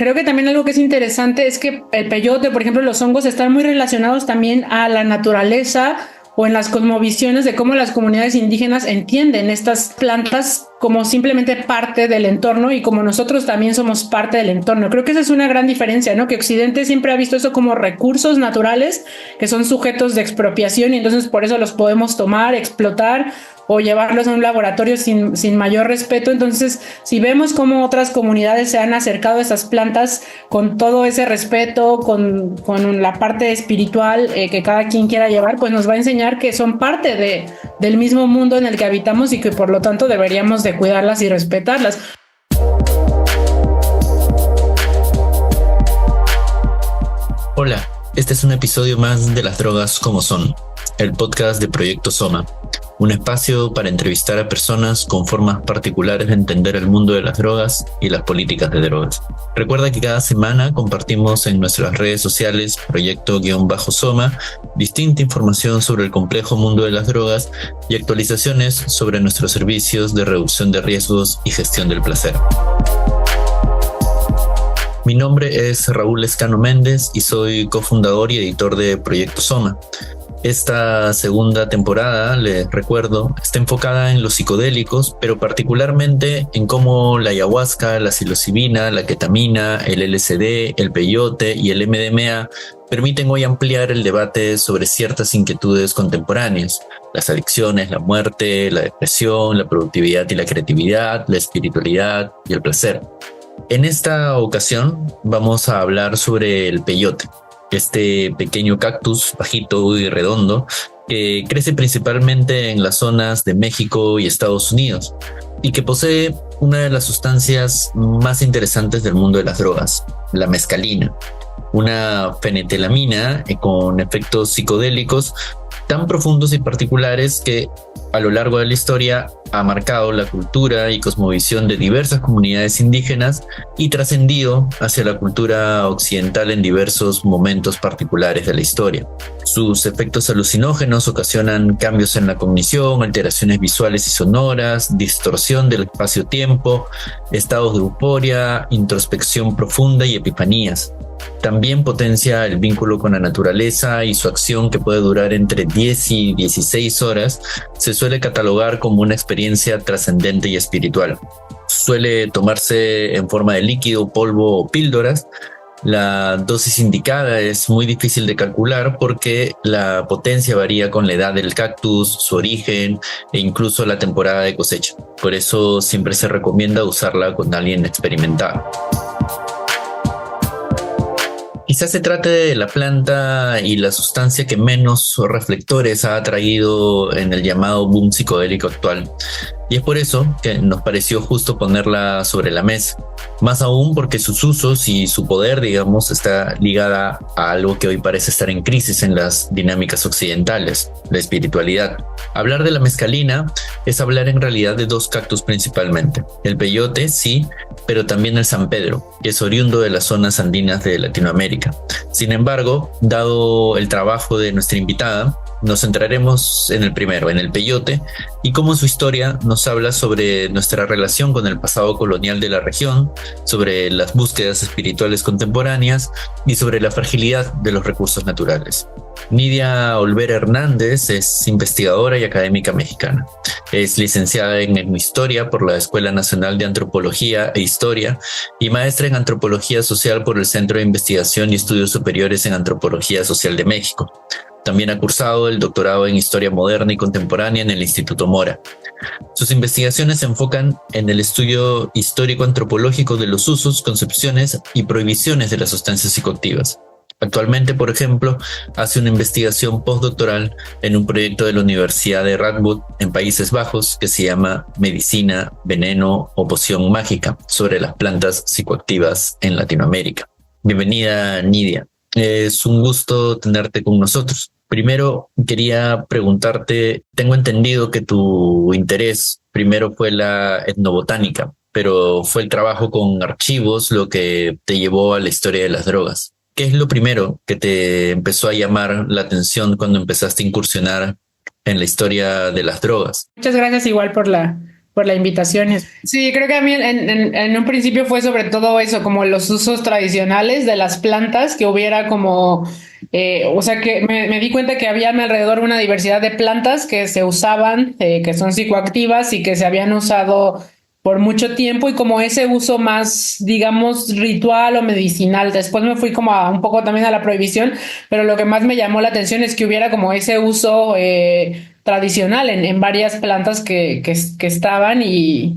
Creo que también algo que es interesante es que el peyote, por ejemplo, los hongos están muy relacionados también a la naturaleza o en las cosmovisiones de cómo las comunidades indígenas entienden estas plantas como simplemente parte del entorno y como nosotros también somos parte del entorno. Creo que esa es una gran diferencia, ¿no? Que Occidente siempre ha visto eso como recursos naturales que son sujetos de expropiación y entonces por eso los podemos tomar, explotar o llevarlos a un laboratorio sin mayor respeto. Entonces, si vemos cómo otras comunidades se han acercado a esas plantas con todo ese respeto, con la parte espiritual que cada quien quiera llevar, pues nos va a enseñar que son parte del mismo mundo en el que habitamos y que por lo tanto deberíamos de cuidarlas y respetarlas. Hola, este es un episodio más de Las Drogas como Son, el podcast de Proyecto Soma, un espacio para entrevistar a personas con formas particulares de entender el mundo de las drogas y las políticas de drogas. Recuerda que cada semana compartimos en nuestras redes sociales Proyecto-Soma distinta información sobre el complejo mundo de las drogas y actualizaciones sobre nuestros servicios de reducción de riesgos y gestión del placer. Mi nombre es Raúl Escano Méndez y soy cofundador y editor de Proyecto Soma. Esta segunda temporada, les recuerdo, está enfocada en los psicodélicos, pero particularmente en cómo la ayahuasca, la psilocibina, la ketamina, el LSD, el peyote y el MDMA permiten hoy ampliar el debate sobre ciertas inquietudes contemporáneas: las adicciones, la muerte, la depresión, la productividad y la creatividad, la espiritualidad y el placer. En esta ocasión vamos a hablar sobre el peyote, este pequeño cactus bajito y redondo que crece principalmente en las zonas de México y Estados Unidos y que posee una de las sustancias más interesantes del mundo de las drogas, la mescalina, una fenetelamina con efectos psicodélicos tan profundos y particulares que a lo largo de la historia ha marcado la cultura y cosmovisión de diversas comunidades indígenas y trascendido hacia la cultura occidental en diversos momentos particulares de la historia. Sus efectos alucinógenos ocasionan cambios en la cognición, alteraciones visuales y sonoras, distorsión del espacio-tiempo, estados de euforia, introspección profunda y epifanías. También potencia el vínculo con la naturaleza y su acción, que puede durar entre 10 y 16 horas, se suele catalogar como una experiencia trascendente y espiritual. Suele tomarse en forma de líquido, polvo o píldoras. La dosis indicada es muy difícil de calcular porque la potencia varía con la edad del cactus, su origen e incluso la temporada de cosecha. Por eso siempre se recomienda usarla con alguien experimentado. Quizás se trate de la planta y la sustancia que menos reflectores ha atraído en el llamado boom psicodélico actual. Y es por eso que nos pareció justo ponerla sobre la mesa. Más aún porque sus usos y su poder, digamos, está ligada a algo que hoy parece estar en crisis en las dinámicas occidentales: la espiritualidad. Hablar de la mescalina es hablar en realidad de dos cactus principalmente. El peyote, sí, pero también el San Pedro, que es oriundo de las zonas andinas de Latinoamérica. Sin embargo, dado el trabajo de nuestra invitada, nos centraremos en el primero, en el peyote, y cómo su historia nos habla sobre nuestra relación con el pasado colonial de la región, sobre las búsquedas espirituales contemporáneas y sobre la fragilidad de los recursos naturales. Nidia Olvera Hernández es investigadora y académica mexicana. Es licenciada en etnohistoria por la Escuela Nacional de Antropología e Historia y maestra en antropología social por el Centro de Investigación y Estudios Superiores en Antropología Social de México. También ha cursado el doctorado en Historia Moderna y Contemporánea en el Instituto Mora. Sus investigaciones se enfocan en el estudio histórico-antropológico de los usos, concepciones y prohibiciones de las sustancias psicoactivas. Actualmente, por ejemplo, hace una investigación postdoctoral en un proyecto de la Universidad de Radboud en Países Bajos que se llama Medicina, Veneno o Poción Mágica, sobre las plantas psicoactivas en Latinoamérica. Bienvenida, Nidia. Es un gusto tenerte con nosotros. Primero, quería preguntarte, tengo entendido que tu interés primero fue la etnobotánica, pero fue el trabajo con archivos lo que te llevó a la historia de las drogas. ¿Qué es lo primero que te empezó a llamar la atención cuando empezaste a incursionar en la historia de las drogas? Muchas gracias igual por la por la invitación. Sí, creo que a mí en un principio fue sobre todo eso, como los usos tradicionales de las plantas, que hubiera como, o sea, que me di cuenta que había a mi alrededor una diversidad de plantas que se usaban, que son psicoactivas y que se habían usado por mucho tiempo y como ese uso más, digamos, ritual o medicinal. Después me fui como a, un poco también a la prohibición, pero lo que más me llamó la atención es que hubiera como ese uso tradicional en varias plantas que estaban y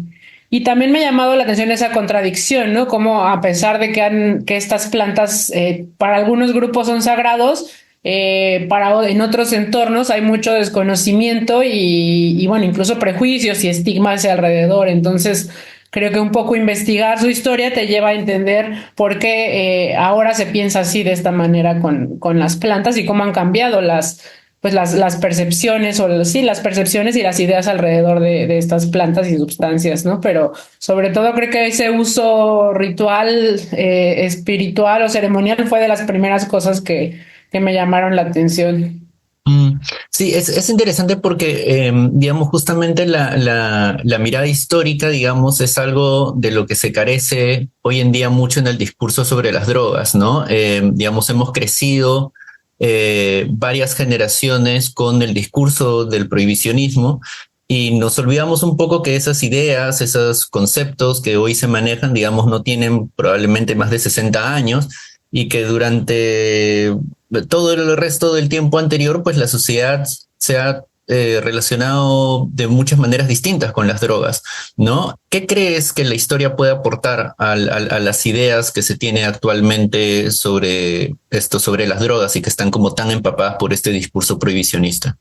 también me ha llamado la atención esa contradicción, ¿no? Como a pesar de que estas plantas para algunos grupos son sagrados, en otros entornos hay mucho desconocimiento y bueno, incluso prejuicios y estigmas alrededor. Entonces, creo que un poco investigar su historia te lleva a entender por qué ahora se piensa así de esta manera con las plantas y cómo han cambiado las percepciones sí, las percepciones y las ideas alrededor de estas plantas y sustancias, ¿no? Pero sobre todo creo que ese uso ritual, espiritual o ceremonial fue de las primeras cosas que me llamaron la atención. Sí, es interesante porque, digamos, justamente la mirada histórica, digamos, es algo de lo que se carece hoy en día mucho en el discurso sobre las drogas, ¿no? Digamos, hemos crecido varias generaciones con el discurso del prohibicionismo y nos olvidamos un poco que esas ideas, esos conceptos que hoy se manejan, digamos, no tienen probablemente más de 60 años y que durante todo el resto del tiempo anterior, pues la sociedad se ha relacionado de muchas maneras distintas con las drogas, ¿no? ¿Qué crees que la historia puede aportar a las ideas que se tiene actualmente sobre esto, sobre las drogas y que están como tan empapadas por este discurso prohibicionista?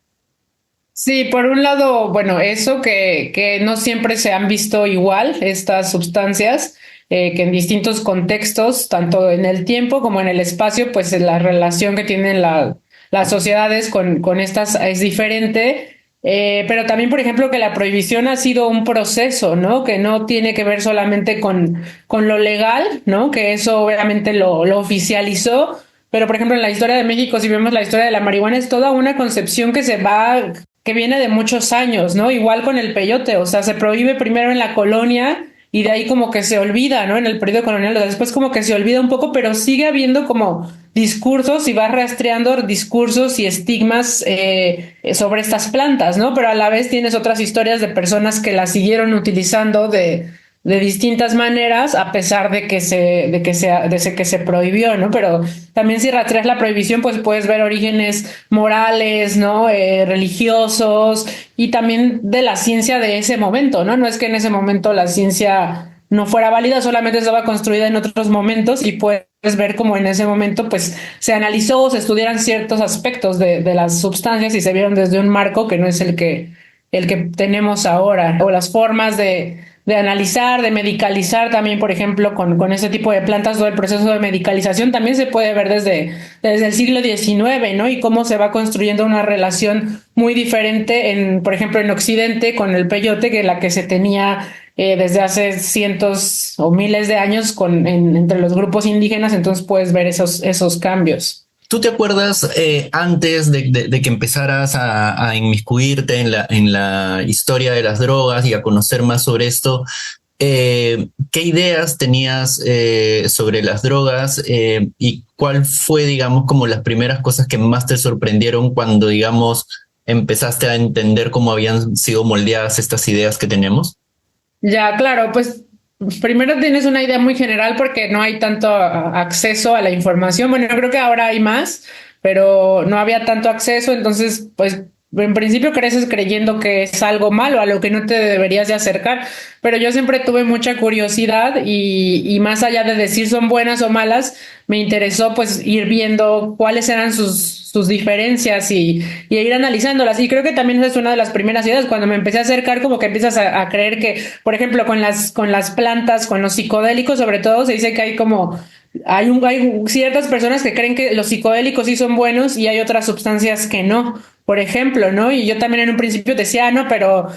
Sí, por un lado, bueno, eso que no siempre se han visto igual estas sustancias, que en distintos contextos, tanto en el tiempo como en el espacio, pues la relación que tienen las sociedades con estas es diferente. Pero también, por ejemplo, que la prohibición ha sido un proceso, ¿no? Que no tiene que ver solamente con lo legal, ¿no? Que eso obviamente lo oficializó. Pero, por ejemplo, en la historia de México, si vemos la historia de la marihuana, es toda una concepción que viene de muchos años, ¿no? Igual con el peyote, o sea, se prohíbe primero en la colonia y de ahí como que se olvida, ¿no? En el periodo colonial, después como que se olvida un poco, pero sigue habiendo como discursos y va rastreando discursos y estigmas sobre estas plantas, ¿no? Pero a la vez tienes otras historias de personas que las siguieron utilizando de distintas maneras a pesar de que se prohibió, ¿no? Pero también si rastreas la prohibición, pues puedes ver orígenes morales, ¿no? Religiosos y también de la ciencia de ese momento, ¿no? No es que en ese momento la ciencia no fuera válida, solamente estaba construida en otros momentos y puedes ver cómo en ese momento pues se analizó o se estudiaran ciertos aspectos de las sustancias y se vieron desde un marco que no es el que tenemos ahora, o las formas de analizar, de medicalizar también, por ejemplo, con ese tipo de plantas, todo el proceso de medicalización también se puede ver desde el siglo XIX, ¿no? Y cómo se va construyendo una relación muy diferente, por ejemplo, en Occidente con el peyote que la que se tenía desde hace cientos o miles de años entre los grupos indígenas, entonces puedes ver esos cambios. ¿Tú te acuerdas antes de que empezaras a inmiscuirte en la historia de las drogas y a conocer más sobre esto? ¿Qué ideas tenías sobre las drogas y cuál fue, digamos, como las primeras cosas que más te sorprendieron cuando, digamos, empezaste a entender cómo habían sido moldeadas estas ideas que tenemos? Ya, claro, pues primero tienes una idea muy general porque no hay tanto acceso a la información. Bueno, yo creo que ahora hay más, pero no había tanto acceso, entonces, pues en principio creces creyendo que es algo malo, a lo que no te deberías de acercar, pero yo siempre tuve mucha curiosidad y más allá de decir son buenas o malas, me interesó pues ir viendo cuáles eran sus diferencias y ir analizándolas. Y creo que también esa es una de las primeras ideas, cuando me empecé a acercar como que empiezas a creer que, por ejemplo, con las plantas, con los psicodélicos sobre todo, se dice que hay ciertas personas que creen que los psicodélicos sí son buenos y hay otras sustancias que no. por ejemplo, ¿no? Y yo también en un principio decía, no, pero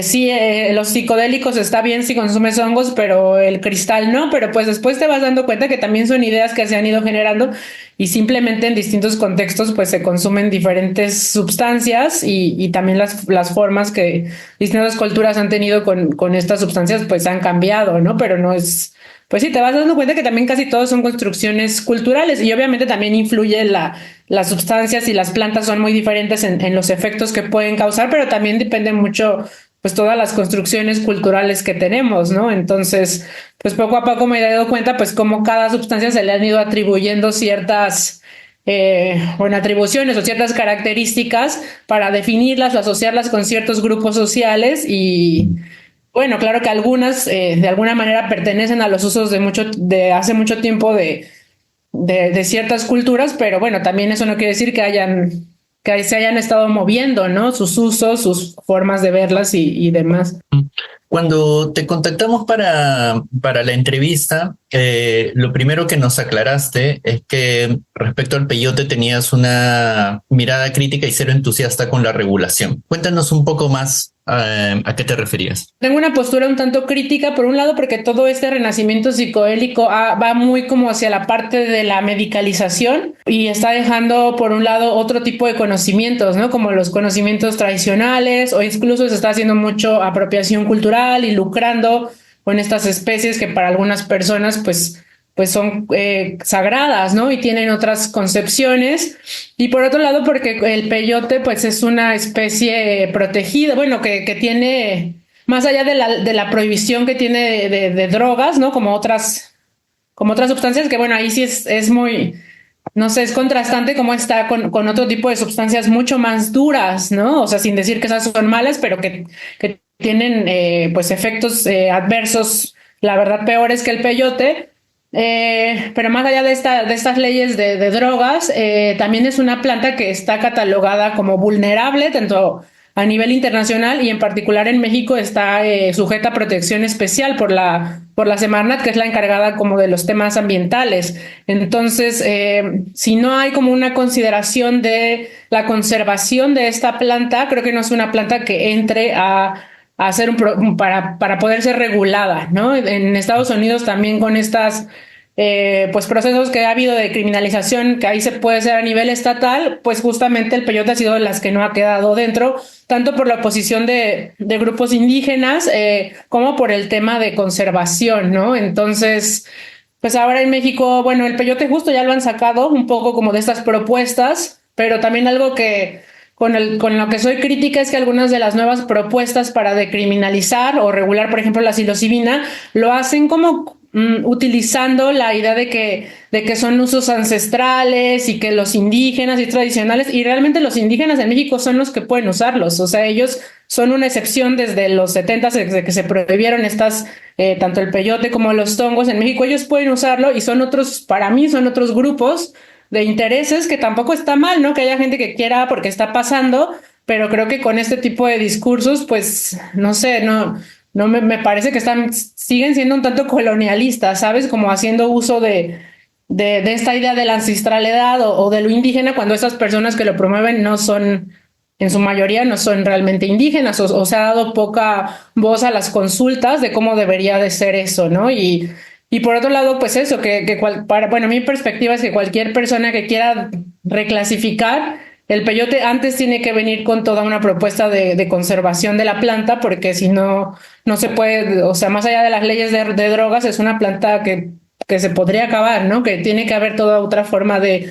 sí, los psicodélicos está bien si consumes hongos, pero el cristal no, pero pues después te vas dando cuenta que también son ideas que se han ido generando y simplemente en distintos contextos pues se consumen diferentes sustancias y también las formas que distintas culturas han tenido con estas sustancias pues han cambiado, ¿no? Pero no es... Pues sí, te vas dando cuenta que también casi todos son construcciones culturales y obviamente también influye las sustancias y las plantas son muy diferentes en los efectos que pueden causar, pero también depende mucho pues todas las construcciones culturales que tenemos, ¿no? Entonces, pues poco a poco me he dado cuenta pues cómo cada sustancia se le han ido atribuyendo ciertas bueno, atribuciones o ciertas características para definirlas o asociarlas con ciertos grupos sociales y bueno, claro que algunas de alguna manera pertenecen a los usos de hace mucho tiempo de ciertas culturas, pero bueno, también eso no quiere decir que se hayan estado moviendo, ¿no? Sus usos, sus formas de verlas y demás. Cuando te contactamos para la entrevista, lo primero que nos aclaraste es que respecto al peyote tenías una mirada crítica y cero entusiasta con la regulación. Cuéntanos un poco más a qué te referías. Tengo una postura un tanto crítica, por un lado, porque todo este renacimiento psicodélico va muy como hacia la parte de la medicalización y está dejando, por un lado, otro tipo de conocimientos, ¿no? Como los conocimientos tradicionales o incluso se está haciendo mucho apropiación cultural y lucrando con estas especies que para algunas personas, pues son sagradas, ¿no? Y tienen otras concepciones. Y por otro lado, porque el peyote, pues es una especie protegida, bueno, que tiene, más allá de la prohibición que tiene de drogas, ¿no? Como otras sustancias, que bueno, ahí sí es muy, no sé, es contrastante cómo está con otro tipo de sustancias mucho más duras, ¿no? O sea, sin decir que esas son malas, pero que tienen, pues, efectos adversos, la verdad, peores que el peyote. Pero más allá de estas leyes de drogas, también es una planta que está catalogada como vulnerable, tanto a nivel internacional y en particular en México está sujeta a protección especial por la Semarnat, que es la encargada como de los temas ambientales. Entonces, si no hay como una consideración de la conservación de esta planta, creo que no es una planta que entre a hacer para poder ser regulada, ¿no? En Estados Unidos también con estas pues procesos que ha habido de criminalización, que ahí se puede hacer a nivel estatal, pues justamente el peyote ha sido de las que no ha quedado dentro, tanto por la oposición de grupos indígenas como por el tema de conservación, ¿no? Entonces, pues ahora en México, bueno, el peyote justo ya lo han sacado un poco como de estas propuestas, pero también algo que con lo que soy crítica es que algunas de las nuevas propuestas para decriminalizar o regular, por ejemplo, la psilocibina, lo hacen como utilizando la idea de que son usos ancestrales y que los indígenas y tradicionales, y realmente los indígenas en México son los que pueden usarlos, o sea, ellos son una excepción desde los 70, desde que se prohibieron tanto el peyote como los hongos en México, ellos pueden usarlo y son otros, para mí son otros grupos de intereses que tampoco está mal, ¿no? Que haya gente que quiera porque está pasando, pero creo que con este tipo de discursos, pues, no sé, no me parece que siguen siendo un tanto colonialistas, ¿sabes? Como haciendo uso de esta idea de la ancestralidad o de lo indígena cuando esas personas que lo promueven no son, en su mayoría, no son realmente indígenas o se ha dado poca voz a las consultas de cómo debería de ser eso, ¿no? Y por otro lado, pues eso, bueno, mi perspectiva es que cualquier persona que quiera reclasificar el peyote antes tiene que venir con toda una propuesta de conservación de la planta, porque si no, no se puede, o sea, más allá de las leyes de drogas, es una planta que se podría acabar, ¿no? Que tiene que haber toda otra forma de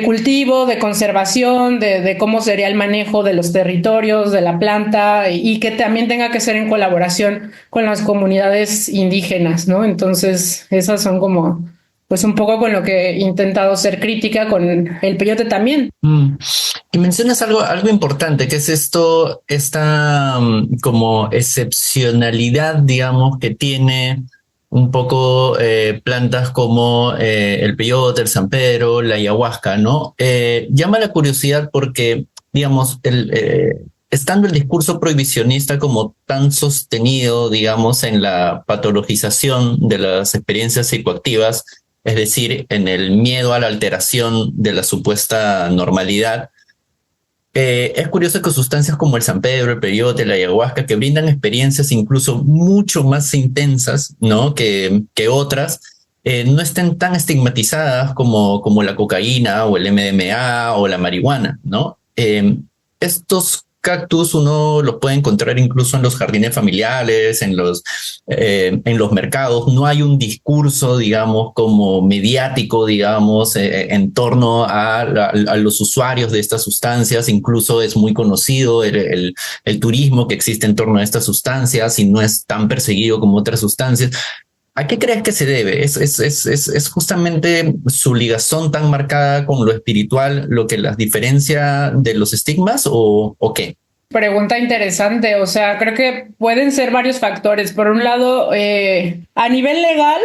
cultivo, de conservación, de cómo sería el manejo de los territorios, de la planta, y que también tenga que ser en colaboración con las comunidades indígenas, ¿no? Entonces, esas son como, pues un poco con lo que he intentado ser crítica con el peyote también. Y mencionas algo importante, que es esta como excepcionalidad, digamos, que tiene un poco plantas como el peyote, el San Pedro, la ayahuasca, ¿no? Llama la curiosidad porque, digamos, estando el discurso prohibicionista como tan sostenido, digamos, en la patologización de las experiencias psicoactivas, es decir, en el miedo a la alteración de la supuesta normalidad, Es curioso que sustancias como el San Pedro, el peyote, la ayahuasca, que brindan experiencias incluso mucho más intensas, ¿no? que otras, no estén tan estigmatizadas como la cocaína o el MDMA o la marihuana, ¿no? Estos cactus uno los puede encontrar incluso en los jardines familiares, en los mercados. No hay un discurso, digamos, como mediático, digamos, en torno a los usuarios de estas sustancias. Incluso es muy conocido el turismo que existe en torno a estas sustancias y no es tan perseguido como otras sustancias. ¿A qué crees que se debe? ¿Es justamente su ligazón tan marcada con lo espiritual lo que las diferencia de los estigmas o qué? Pregunta interesante, o sea, creo que pueden ser varios factores. Por un lado, a nivel legal,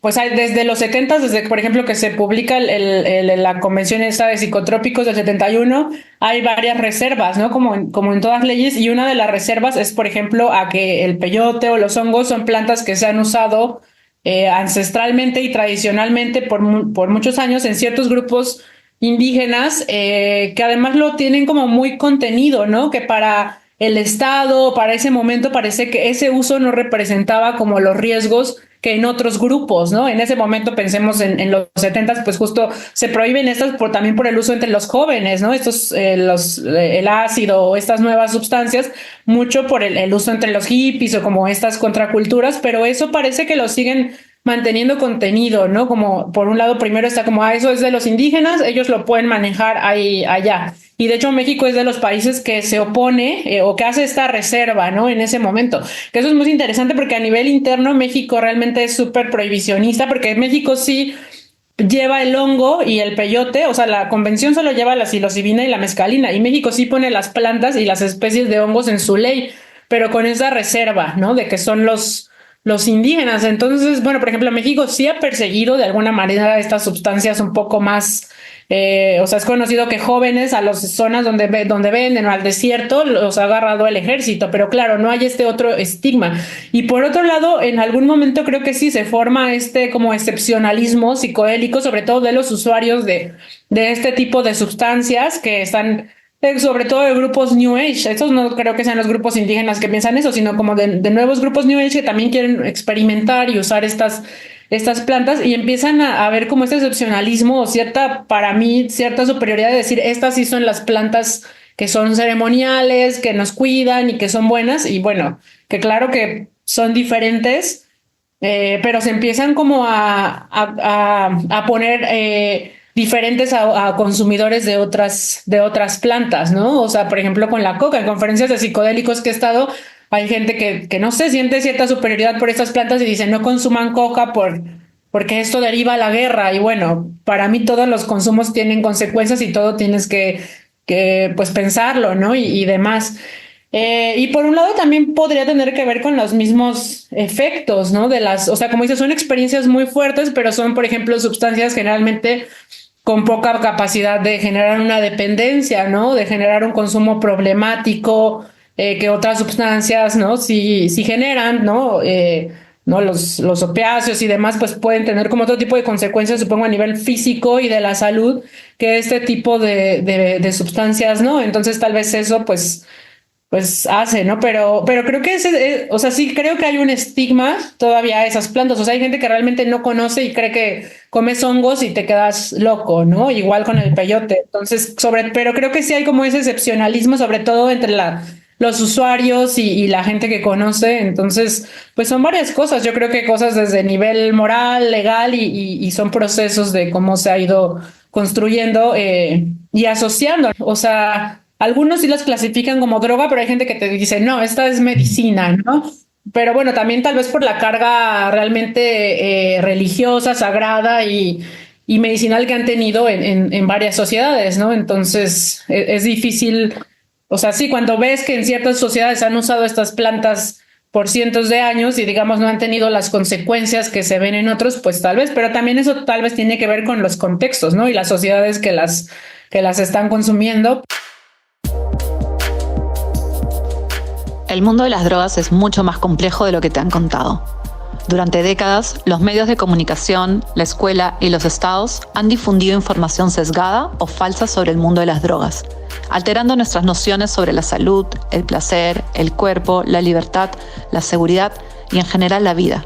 pues hay desde los 70, desde por ejemplo que se publica la Convención esta de Psicotrópicos del 71, hay varias reservas, ¿no? Como en todas leyes, y una de las reservas es, por ejemplo, a que el peyote o los hongos son plantas que se han usado ancestralmente y tradicionalmente por muchos años en ciertos grupos indígenas, que además lo tienen como muy contenido, ¿no? Que para el Estado, para ese momento, parece que ese uso no representaba como los riesgos que en otros grupos, ¿no? En ese momento pensemos en los 70, pues justo se prohíben estas también por el uso entre los jóvenes, ¿no? Estos, el ácido o estas nuevas sustancias, mucho por el uso entre los hippies o como estas contraculturas, pero eso parece que lo siguen manteniendo contenido, ¿no? Como por un lado primero está como, eso es de los indígenas, ellos lo pueden manejar ahí, allá. Y de hecho México es de los países que se opone o que hace esta reserva, ¿no? En ese momento. Que eso es muy interesante porque a nivel interno México realmente es súper prohibicionista porque México sí lleva el hongo y el peyote, o sea, la convención solo lleva la psilocibina y la mescalina y México sí pone las plantas y las especies de hongos en su ley, pero con esa reserva, ¿no? De que son los indígenas. Entonces, bueno, por ejemplo, México sí ha perseguido de alguna manera estas sustancias un poco más, o sea, es conocido que jóvenes a las zonas donde venden o al desierto los ha agarrado el ejército, pero claro, no hay este otro estigma. Y por otro lado, en algún momento creo que sí se forma este como excepcionalismo psicodélico, sobre todo de los usuarios de este tipo de sustancias que están sobre todo de grupos New Age. Estos no creo que sean los grupos indígenas que piensan eso, sino como de nuevos grupos New Age que también quieren experimentar y usar estas plantas y empiezan a ver como este excepcionalismo o para mí, cierta superioridad de decir, estas sí son las plantas que son ceremoniales, que nos cuidan y que son buenas. Y bueno, que claro que son diferentes, pero se empiezan como a poner diferentes a consumidores de otras plantas, ¿no? O sea, por ejemplo, con la coca, en conferencias de psicodélicos que he estado, hay gente que no sé, siente cierta superioridad por estas plantas y dice, no consuman coca porque esto deriva a la guerra. Y bueno, para mí todos los consumos tienen consecuencias y todo tienes que pues pensarlo, ¿no? Y demás. Y por un lado también podría tener que ver con los mismos efectos, ¿no? O sea, como dices, son experiencias muy fuertes, pero son, por ejemplo, sustancias generalmente con poca capacidad de generar una dependencia, ¿no? De generar un consumo problemático, que otras sustancias, ¿no? Sí generan, ¿no? ¿No? Los opiáceos y demás, pues pueden tener como otro tipo de consecuencias, supongo, a nivel físico y de la salud, que este tipo de sustancias, ¿no? Entonces, tal vez eso, pues hace, ¿no? Pero creo que o sea, sí creo que hay un estigma todavía a esas plantas. O sea, hay gente que realmente no conoce y cree que comes hongos y te quedas loco, ¿no? Igual con el peyote. Entonces, pero creo que sí hay como ese excepcionalismo, sobre todo entre los usuarios y la gente que conoce. Entonces, pues son varias cosas. Yo creo que cosas desde nivel moral, legal y son procesos de cómo se ha ido construyendo y asociando. O sea, algunos sí las clasifican como droga, pero hay gente que te dice, no, esta es medicina, ¿no? Pero bueno, también tal vez por la carga realmente religiosa, sagrada y medicinal que han tenido en varias sociedades, ¿no? Entonces es difícil, o sea, sí, cuando ves que en ciertas sociedades han usado estas plantas por cientos de años y digamos no han tenido las consecuencias que se ven en otros, pues tal vez, pero también eso tal vez tiene que ver con los contextos, ¿no? Y las sociedades que las están consumiendo. El mundo de las drogas es mucho más complejo de lo que te han contado. Durante décadas, los medios de comunicación, la escuela y los estados han difundido información sesgada o falsa sobre el mundo de las drogas, alterando nuestras nociones sobre la salud, el placer, el cuerpo, la libertad, la seguridad y en general la vida.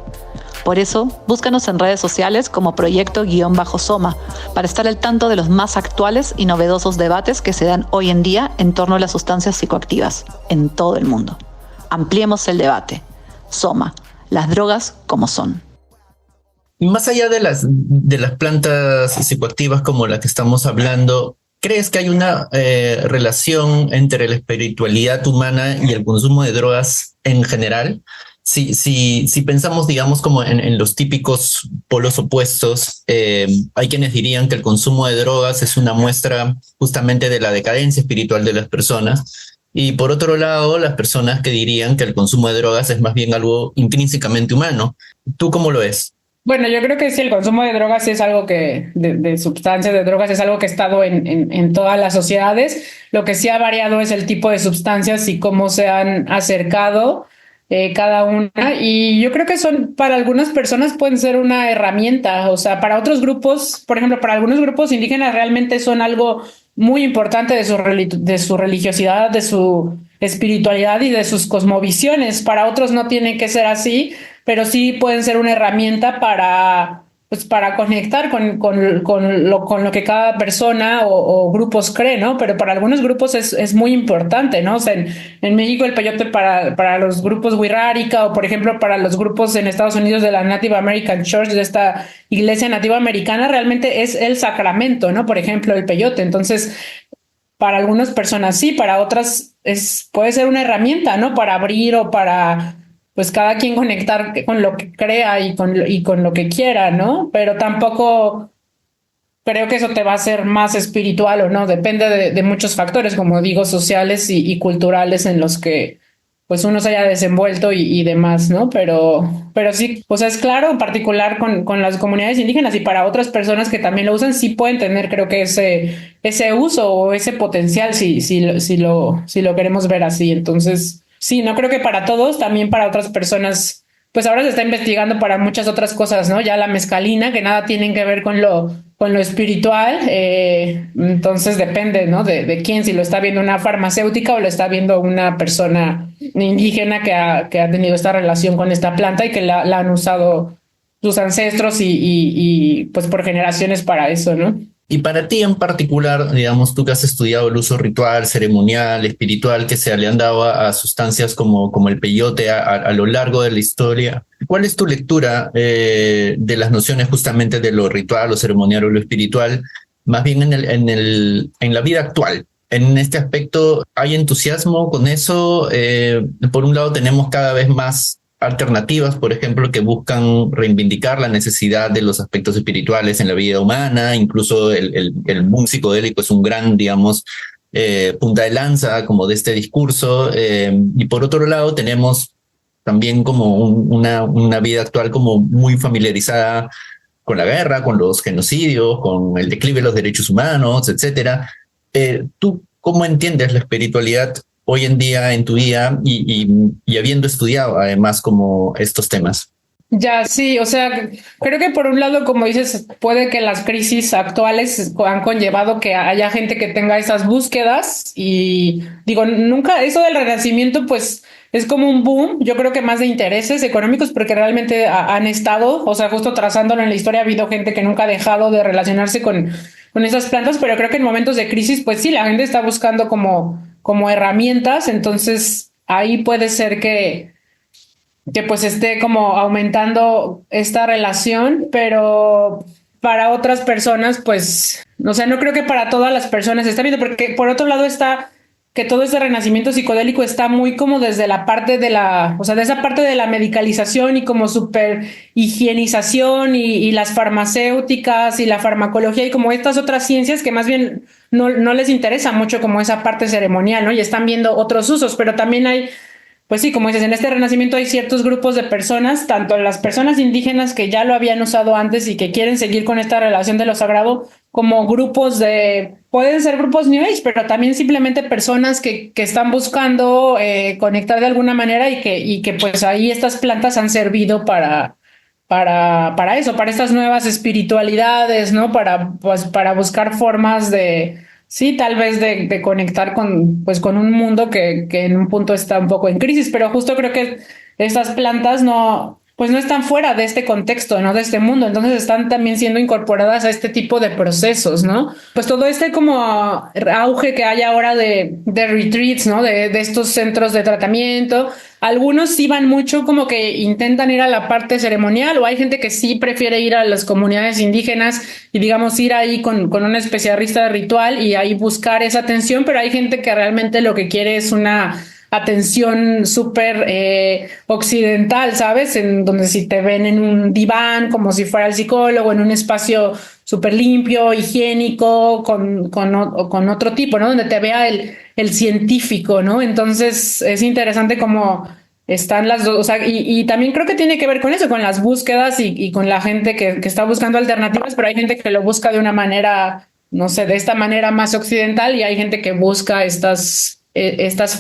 Por eso, búscanos en redes sociales como Proyecto_Soma para estar al tanto de los más actuales y novedosos debates que se dan hoy en día en torno a las sustancias psicoactivas en todo el mundo. Ampliemos el debate. Soma, las drogas como son. Más allá de las plantas psicoactivas como la que estamos hablando, ¿crees que hay una relación entre la espiritualidad humana y el consumo de drogas en general? Si pensamos, digamos, como en los típicos polos opuestos, hay quienes dirían que el consumo de drogas es una muestra justamente de la decadencia espiritual de las personas. Y por otro lado, las personas que dirían que el consumo de drogas es más bien algo intrínsecamente humano. ¿Tú cómo lo ves? Bueno, yo creo que sí, el consumo de drogas es algo de sustancias, de drogas, es algo que ha estado en todas las sociedades. Lo que sí ha variado es el tipo de sustancias y cómo se han acercado cada una. Y yo creo que para algunas personas pueden ser una herramienta. O sea, para otros grupos, por ejemplo, para algunos grupos indígenas realmente son algo muy importante de su religiosidad, de su espiritualidad y de sus cosmovisiones. Para otros no tiene que ser así, pero sí pueden ser una herramienta para conectar con lo que cada persona o grupos cree, ¿no? Pero para algunos grupos es muy importante, ¿no? O sea, en México el peyote para los grupos wixárika o, por ejemplo, para los grupos en Estados Unidos de la Native American Church, de esta iglesia nativa americana, realmente es el sacramento, ¿no? Por ejemplo, el peyote. Entonces, para algunas personas sí, para otras puede ser una herramienta, ¿no? Para abrir o para, pues cada quien conectar con lo que crea y con lo que quiera, ¿no? Pero tampoco creo que eso te va a hacer más espiritual o no, depende de muchos factores, como digo, sociales y culturales en los que pues uno se haya desenvuelto y demás, ¿no? Pero sí, o sea, es claro, en particular con las comunidades indígenas y para otras personas que también lo usan, sí pueden tener, creo que ese uso o ese potencial, si lo queremos ver así. Entonces, sí, no creo que para todos, también para otras personas, pues ahora se está investigando para muchas otras cosas, ¿no? Ya la mescalina, que nada tienen que ver con lo espiritual, entonces depende, ¿no? De quién, si lo está viendo una farmacéutica o lo está viendo una persona indígena que ha tenido esta relación con esta planta y que la han usado sus ancestros y pues por generaciones para eso, ¿no? Y para ti en particular, digamos, tú que has estudiado el uso ritual, ceremonial, espiritual que se le han dado a sustancias como el peyote a lo largo de la historia, ¿cuál es tu lectura de las nociones justamente de lo ritual, lo ceremonial o lo espiritual, más bien en la vida actual? En este aspecto, ¿hay entusiasmo con eso? Por un lado, tenemos cada vez más alternativas, por ejemplo, que buscan reivindicar la necesidad de los aspectos espirituales en la vida humana. Incluso el boom psicodélico es un gran, digamos, punta de lanza como de este discurso. Y por otro lado, tenemos también como una vida actual como muy familiarizada con la guerra, con los genocidios, con el declive de los derechos humanos, etcétera. ¿Tú cómo entiendes la espiritualidad hoy en día en tu vida y habiendo estudiado además como estos temas? Ya, sí, o sea, creo que por un lado, como dices, puede que las crisis actuales han conllevado que haya gente que tenga esas búsquedas y digo, nunca, eso del renacimiento pues es como un boom, yo creo que más de intereses económicos porque realmente han estado, o sea, justo trazándolo en la historia ha habido gente que nunca ha dejado de relacionarse con esas plantas, pero creo que en momentos de crisis pues sí, la gente está buscando como herramientas, entonces ahí puede ser que pues esté como aumentando esta relación, pero para otras personas, pues, o sea, no creo que para todas las personas esté viendo, porque por otro lado está que todo este renacimiento psicodélico está muy como desde la parte o sea, de esa parte de la medicalización y como super higienización y las farmacéuticas y la farmacología y como estas otras ciencias que más bien no les interesa mucho como esa parte ceremonial, ¿no? Y están viendo otros usos, pero también hay pues sí, como dices, en este renacimiento hay ciertos grupos de personas, tanto las personas indígenas que ya lo habían usado antes y que quieren seguir con esta relación de lo sagrado, como pueden ser grupos New Age, pero también simplemente personas que están buscando conectar de alguna manera y que pues ahí estas plantas han servido para eso, para estas nuevas espiritualidades, ¿no? Para buscar formas Sí, tal vez de conectar con, pues, con un mundo que en un punto está un poco en crisis, pero justo creo que estas plantas no, pues no están fuera de este contexto, ¿no? De este mundo, entonces están también siendo incorporadas a este tipo de procesos, ¿no? Pues todo este como auge que hay ahora de retreats, ¿no? De estos centros de tratamiento. Algunos sí van mucho como que intentan ir a la parte ceremonial, o hay gente que sí prefiere ir a las comunidades indígenas y digamos ir ahí con un especialista de ritual y ahí buscar esa atención, pero hay gente que realmente lo que quiere es una atención súper occidental, ¿sabes? En donde si te ven en un diván, como si fuera el psicólogo, en un espacio súper limpio, higiénico, con otro tipo, ¿no? Donde te vea el científico, ¿no? Entonces es interesante cómo están las dos, o sea, y también creo que tiene que ver con eso, con las búsquedas y con la gente que está buscando alternativas, pero hay gente que lo busca de una manera, no sé, de esta manera más occidental y hay gente que busca estas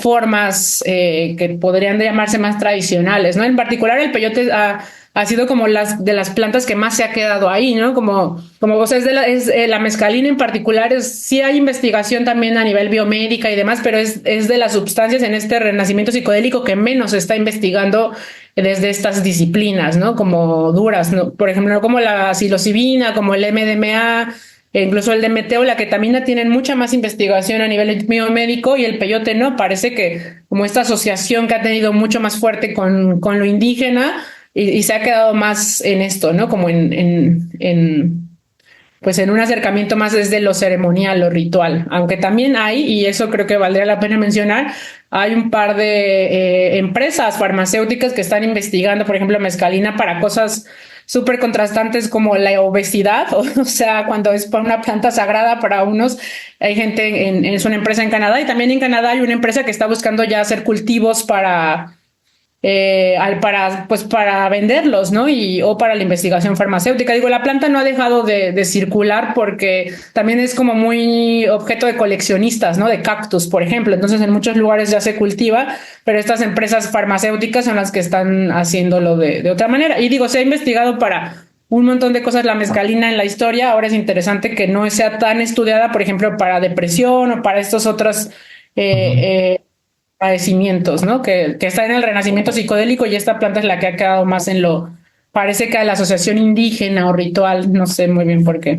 formas que podrían llamarse más tradicionales, ¿no? En particular el peyote ha sido como de las plantas que más se ha quedado ahí, ¿no? Como o sea, la mezcalina en particular, sí hay investigación también a nivel biomédica y demás, pero es de las sustancias en este renacimiento psicodélico que menos se está investigando desde estas disciplinas, ¿no? Como duras, ¿no? Por ejemplo, como la psilocibina, como el MDMA, e incluso el de meteola, que también tienen mucha más investigación a nivel biomédico, y el peyote no, parece que como esta asociación que ha tenido mucho más fuerte con lo indígena y se ha quedado más en esto, ¿no? Como pues en un acercamiento más desde lo ceremonial, lo ritual, aunque también hay, y eso creo que valdría la pena mencionar, hay un par de empresas farmacéuticas que están investigando, por ejemplo, mezcalina para cosas súper contrastantes como la obesidad, o sea, cuando es para una planta sagrada para unos, hay gente, es una empresa en Canadá, y también en Canadá hay una empresa que está buscando ya hacer cultivos para venderlos, ¿no? O para la investigación farmacéutica. Digo, la planta no ha dejado de circular porque también es como muy objeto de coleccionistas, ¿no? De cactus, por ejemplo. Entonces, en muchos lugares ya se cultiva, pero estas empresas farmacéuticas son las que están haciéndolo de otra manera. Y digo, se ha investigado para un montón de cosas la mezcalina en la historia. Ahora es interesante que no sea tan estudiada, por ejemplo, para depresión o para estos otros padecimientos, ¿no? Que está en el renacimiento psicodélico, y esta planta es la que ha quedado más parece que a la asociación indígena o ritual, no sé muy bien por qué.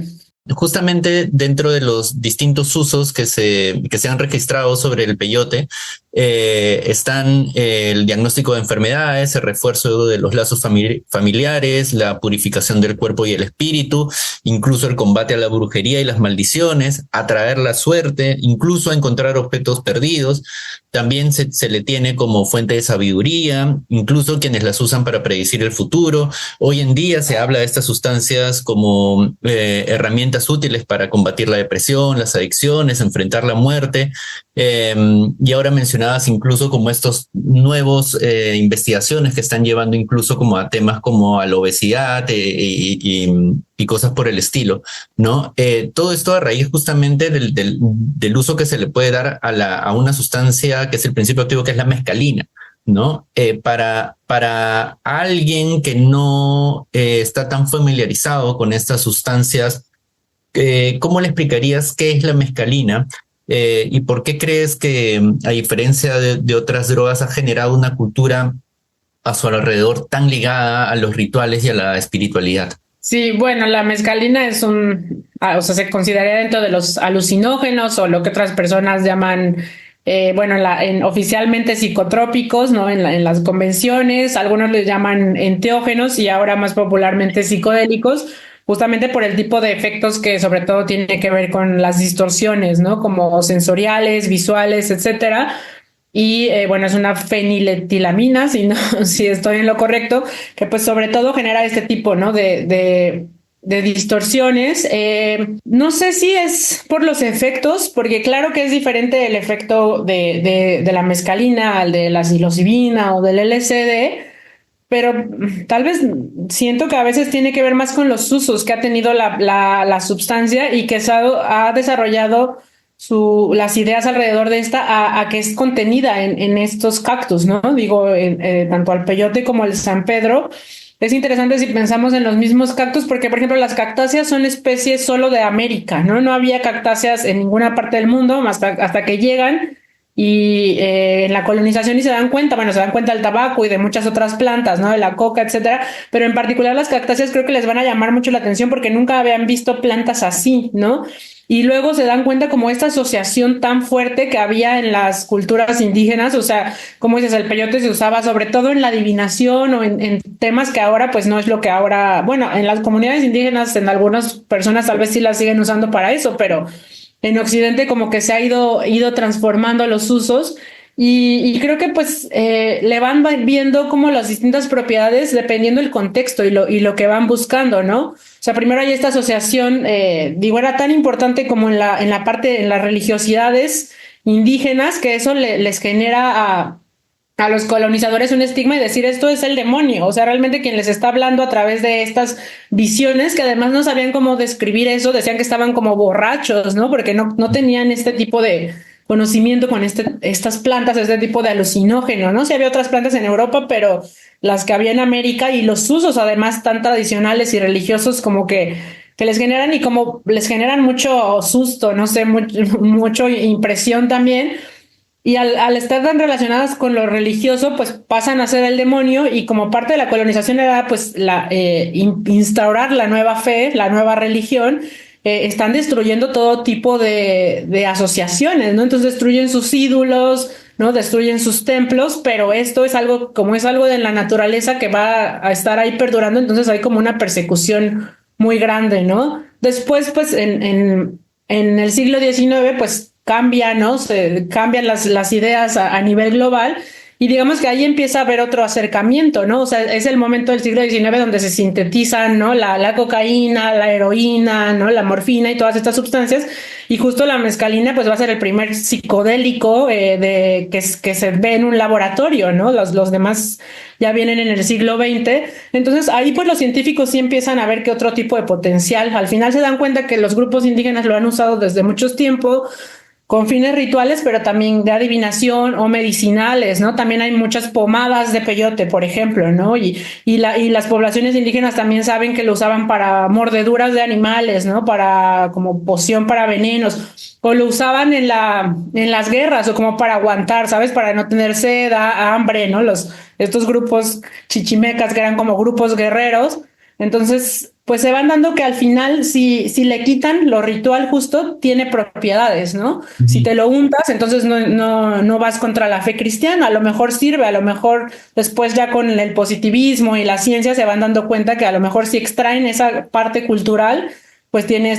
Justamente dentro de los distintos usos que se han registrado sobre el peyote, están el diagnóstico de enfermedades, el refuerzo de los lazos familiares, la purificación del cuerpo y el espíritu, incluso el combate a la brujería y las maldiciones, atraer la suerte, incluso a encontrar objetos perdidos. También se le tiene como fuente de sabiduría, incluso quienes las usan para predecir el futuro. Hoy en día se habla de estas sustancias como herramientas útiles para combatir la depresión, las adicciones, enfrentar la muerte. Y ahora mencionabas incluso como estos nuevos investigaciones que están llevando incluso como a temas como a la obesidad y cosas por el estilo, ¿no? Todo esto a raíz justamente del uso que se le puede dar a una sustancia que es el principio activo, que es la mescalina, ¿no? Para alguien que no está tan familiarizado con estas sustancias, ¿cómo le explicarías qué es la mescalina? ¿Y por qué crees que, a diferencia de otras drogas, ha generado una cultura a su alrededor tan ligada a los rituales y a la espiritualidad? Sí, bueno, la mescalina o sea, se consideraría dentro de los alucinógenos, o lo que otras personas llaman, bueno, oficialmente psicotrópicos, ¿no? En las convenciones, algunos les llaman enteógenos y ahora más popularmente psicodélicos, justamente por el tipo de efectos que sobre todo tiene que ver con las distorsiones, ¿no? Como sensoriales, visuales, etcétera. Y bueno, es una feniletilamina, si estoy en lo correcto, que pues sobre todo genera este tipo, ¿no? de distorsiones. No sé si es por los efectos, porque claro que es diferente el efecto de la mescalina al de la psilocibina o del LSD, pero tal vez siento que a veces tiene que ver más con los usos que ha tenido la sustancia, y que ha desarrollado las ideas alrededor de esta a que es contenida en estos cactus, ¿no? Digo, tanto al peyote como el San Pedro, es interesante si pensamos en los mismos cactus, porque por ejemplo las cactáceas son especies solo de América, ¿no? No había cactáceas en ninguna parte del mundo hasta que llegan y en la colonización y se dan cuenta, bueno, se dan cuenta del tabaco y de muchas otras plantas, ¿no? De la coca, etcétera, pero en particular las cactáceas creo que les van a llamar mucho la atención porque nunca habían visto plantas así, ¿no? Y luego se dan cuenta como esta asociación tan fuerte que había en las culturas indígenas, o sea, como dices, el peyote se usaba sobre todo en la adivinación o en temas que ahora pues no es lo que ahora, bueno, en las comunidades indígenas, en algunas personas tal vez sí las siguen usando para eso, pero en Occidente como que se ha ido transformando los usos y creo que pues le van viendo como las distintas propiedades dependiendo del contexto y lo que van buscando, ¿no? O sea, primero hay esta asociación, digo, era tan importante como en la parte, en las religiosidades indígenas, que eso les genera a los colonizadores un estigma y decir esto es el demonio, o sea, realmente quien les está hablando a través de estas visiones que además no sabían cómo describir eso, decían que estaban como borrachos, ¿no? Porque no tenían este tipo de conocimiento con estas plantas, este tipo de alucinógeno, ¿no? Sí había otras plantas en Europa, pero las que había en América y los usos además tan tradicionales y religiosos como que les generan y como les generan mucho susto, no sé, mucho impresión también. Y al estar tan relacionadas con lo religioso, pues pasan a ser el demonio y como parte de la colonización era pues instaurar la nueva fe, la nueva religión, están destruyendo todo tipo de asociaciones, ¿no? Entonces destruyen sus ídolos, ¿no? Destruyen sus templos, pero esto es algo, como es algo de la naturaleza que va a estar ahí perdurando, entonces hay como una persecución muy grande, ¿no? Después, pues en el siglo XIX, pues cambia, ¿no? Se cambian las ideas a nivel global y digamos que ahí empieza a haber otro acercamiento, ¿no? O sea, es el momento del siglo XIX donde se sintetizan, ¿no? La cocaína, la heroína, ¿no? La morfina y todas estas sustancias y justo la mescalina pues va a ser el primer psicodélico que se ve en un laboratorio, ¿no? Los demás ya vienen en el siglo XX. Entonces ahí pues los científicos sí empiezan a ver que otro tipo de potencial. Al final se dan cuenta que los grupos indígenas lo han usado desde muchos tiempos con fines rituales, pero también de adivinación o medicinales, ¿no? También hay muchas pomadas de peyote, por ejemplo, ¿no? Y las poblaciones indígenas también saben que lo usaban para mordeduras de animales, ¿no? Para como poción para venenos, o lo usaban en las guerras o como para aguantar, ¿sabes? Para no tener sed, hambre, ¿no? Estos grupos chichimecas que eran como grupos guerreros. Entonces, pues se van dando que al final, si le quitan lo ritual justo, tiene propiedades, ¿no? Si te lo untas, entonces no vas contra la fe cristiana, a lo mejor sirve, a lo mejor después ya con el positivismo y la ciencia se van dando cuenta que a lo mejor si extraen esa parte cultural, pues tiene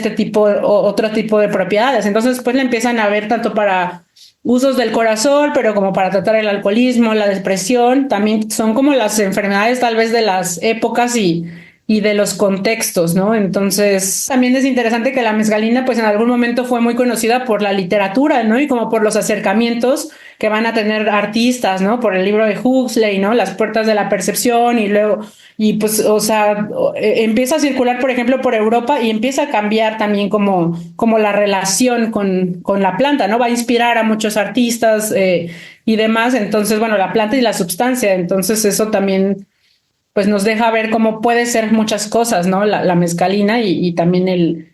otro tipo de propiedades. Entonces, pues le empiezan a ver tanto para usos del corazón, pero como para tratar el alcoholismo, la depresión, también son como las enfermedades tal vez de las épocas y de los contextos, ¿no? Entonces, también es interesante que la mezcalina, pues en algún momento fue muy conocida por la literatura, ¿no? Y como por los acercamientos que van a tener artistas, ¿no? Por el libro de Huxley, ¿no? Las puertas de la percepción y luego, y pues, o sea, empieza a circular, por ejemplo, por Europa y empieza a cambiar también como la relación con la planta, ¿no? Va a inspirar a muchos artistas y demás. Entonces, bueno, la planta y la sustancia. Entonces, eso también pues nos deja ver cómo puede ser muchas cosas, ¿no? La mezcalina y también el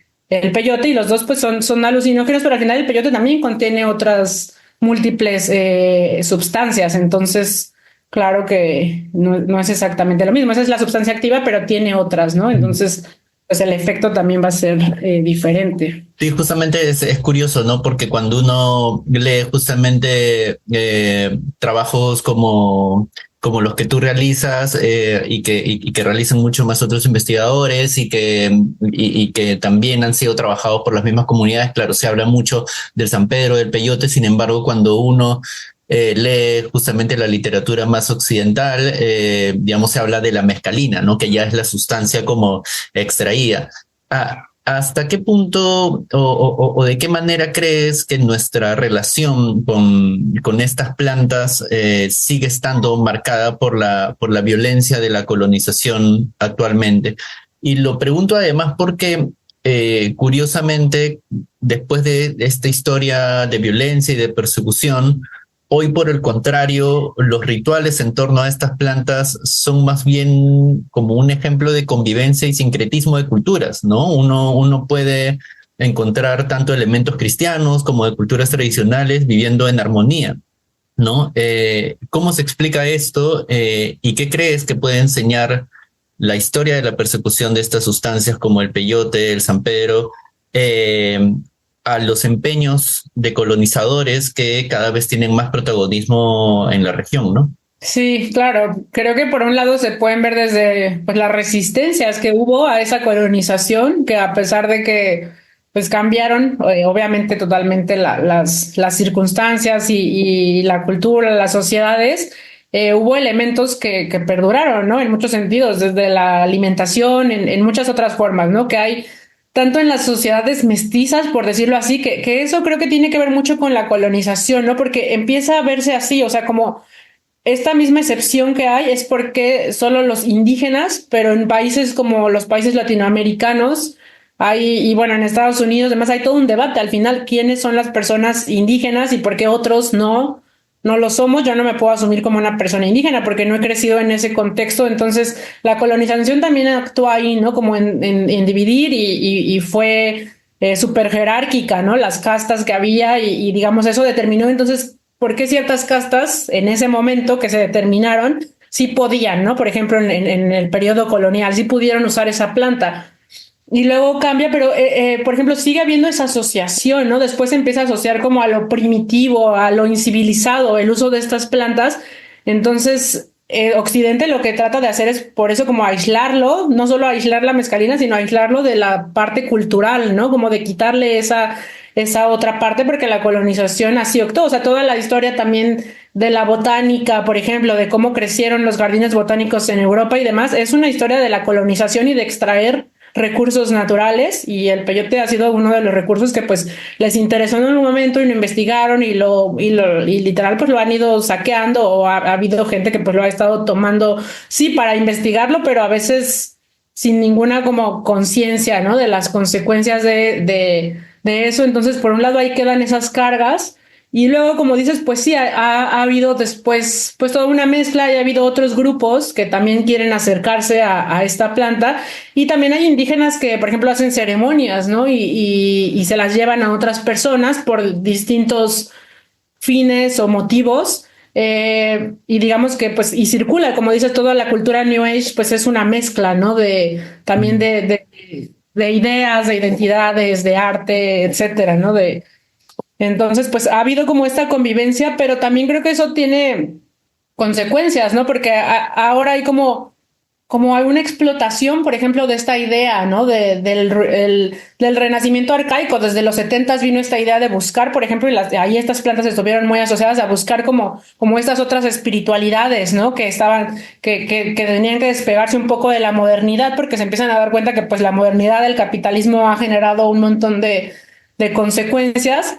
peyote, y los dos pues son alucinógenos, pero al final el peyote también contiene otras múltiples sustancias, entonces claro que no es exactamente lo mismo, esa es la sustancia activa, pero tiene otras, ¿no? Entonces pues el efecto también va a ser diferente. Sí, justamente es curioso, ¿no? Porque cuando uno lee justamente trabajos como los que tú realizas y que realizan mucho más otros investigadores y que también han sido trabajados por las mismas comunidades. Claro, se habla mucho del San Pedro, del peyote, sin embargo, cuando uno lee justamente la literatura más occidental, digamos, se habla de la mescalina, ¿no? Que ya es la sustancia como extraída. ¿Hasta qué punto o de qué manera crees que nuestra relación con estas plantas sigue estando marcada por la violencia de la colonización actualmente? Y lo pregunto además porque, curiosamente, después de esta historia de violencia y de persecución, hoy por el contrario, los rituales en torno a estas plantas son más bien como un ejemplo de convivencia y sincretismo de culturas, ¿no? Uno puede encontrar tanto elementos cristianos como de culturas tradicionales viviendo en armonía, ¿no? ¿Cómo se explica esto y qué crees que puede enseñar la historia de la persecución de estas sustancias como el peyote, el San Pedro, eh, a los empeños de colonizadores que cada vez tienen más protagonismo en la región, ¿no? Sí, claro. Creo que por un lado se pueden ver desde pues, las resistencias que hubo a esa colonización, que a pesar de que pues cambiaron obviamente totalmente las circunstancias y la cultura, las sociedades, hubo elementos que perduraron, ¿no? En muchos sentidos, desde la alimentación, en muchas otras formas, ¿no? Que hay tanto en las sociedades mestizas, por decirlo así, que eso creo que tiene que ver mucho con la colonización, ¿no? Porque empieza a verse así, o sea, como esta misma excepción que hay es porque solo los indígenas, pero en países como los países latinoamericanos, hay, y bueno, en Estados Unidos, además hay todo un debate al final, quiénes son las personas indígenas y por qué otros no lo somos. Yo no me puedo asumir como una persona indígena porque no he crecido en ese contexto. Entonces, la colonización también actúa ahí, ¿no? Como en dividir y fue súper jerárquica, ¿no? Las castas que había y digamos eso determinó entonces por qué ciertas castas en ese momento que se determinaron sí podían, ¿no? Por ejemplo, en el periodo colonial sí pudieron usar esa planta. Y luego cambia, pero por ejemplo, sigue habiendo esa asociación, ¿no? Después se empieza a asociar como a lo primitivo, a lo incivilizado, el uso de estas plantas. Entonces, Occidente lo que trata de hacer es por eso como aislarlo, no solo aislar la mescalina, sino aislarlo de la parte cultural, ¿no? Como de quitarle esa otra parte, porque la colonización así optó. O sea, toda la historia también de la botánica, por ejemplo, de cómo crecieron los jardines botánicos en Europa y demás, es una historia de la colonización y de extraer recursos naturales, y el peyote ha sido uno de los recursos que pues les interesó en un momento y lo investigaron y literal pues lo han ido saqueando, o ha habido gente que pues lo ha estado tomando sí para investigarlo, pero a veces sin ninguna como conciencia, ¿no? De las consecuencias de eso. Entonces por un lado ahí quedan esas cargas. Y luego, como dices, pues sí, ha habido después pues toda una mezcla y ha habido otros grupos que también quieren acercarse a esta planta, y también hay indígenas que, por ejemplo, hacen ceremonias, ¿no? Y se las llevan a otras personas por distintos fines o motivos. Y digamos que pues y circula, como dices, toda la cultura New Age pues es una mezcla, ¿no? De también de ideas, de identidades, de arte, etcétera, ¿no? Entonces, pues ha habido como esta convivencia, pero también creo que eso tiene consecuencias, ¿no? Porque ahora hay como hay una explotación, por ejemplo, de esta idea, ¿no? Del renacimiento arcaico. Desde los 70 vino esta idea de buscar, por ejemplo, y ahí estas plantas estuvieron muy asociadas a buscar como estas otras espiritualidades, ¿no? Que tenían que despegarse un poco de la modernidad, porque se empiezan a dar cuenta que pues la modernidad del capitalismo ha generado un montón de consecuencias.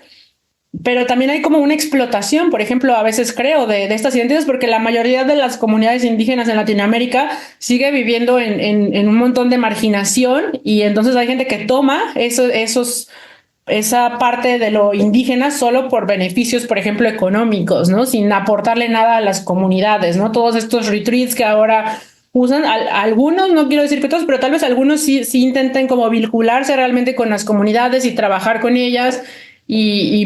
Pero también hay como una explotación, por ejemplo, a veces creo, de estas identidades, porque la mayoría de las comunidades indígenas en Latinoamérica sigue viviendo en un montón de marginación, y entonces hay gente que toma esa parte de lo indígena solo por beneficios, por ejemplo, económicos, ¿no? Sin aportarle nada a las comunidades, ¿no? Todos estos retreats que ahora usan, algunos, no quiero decir que todos, pero tal vez algunos sí intenten como vincularse realmente con las comunidades y trabajar con ellas.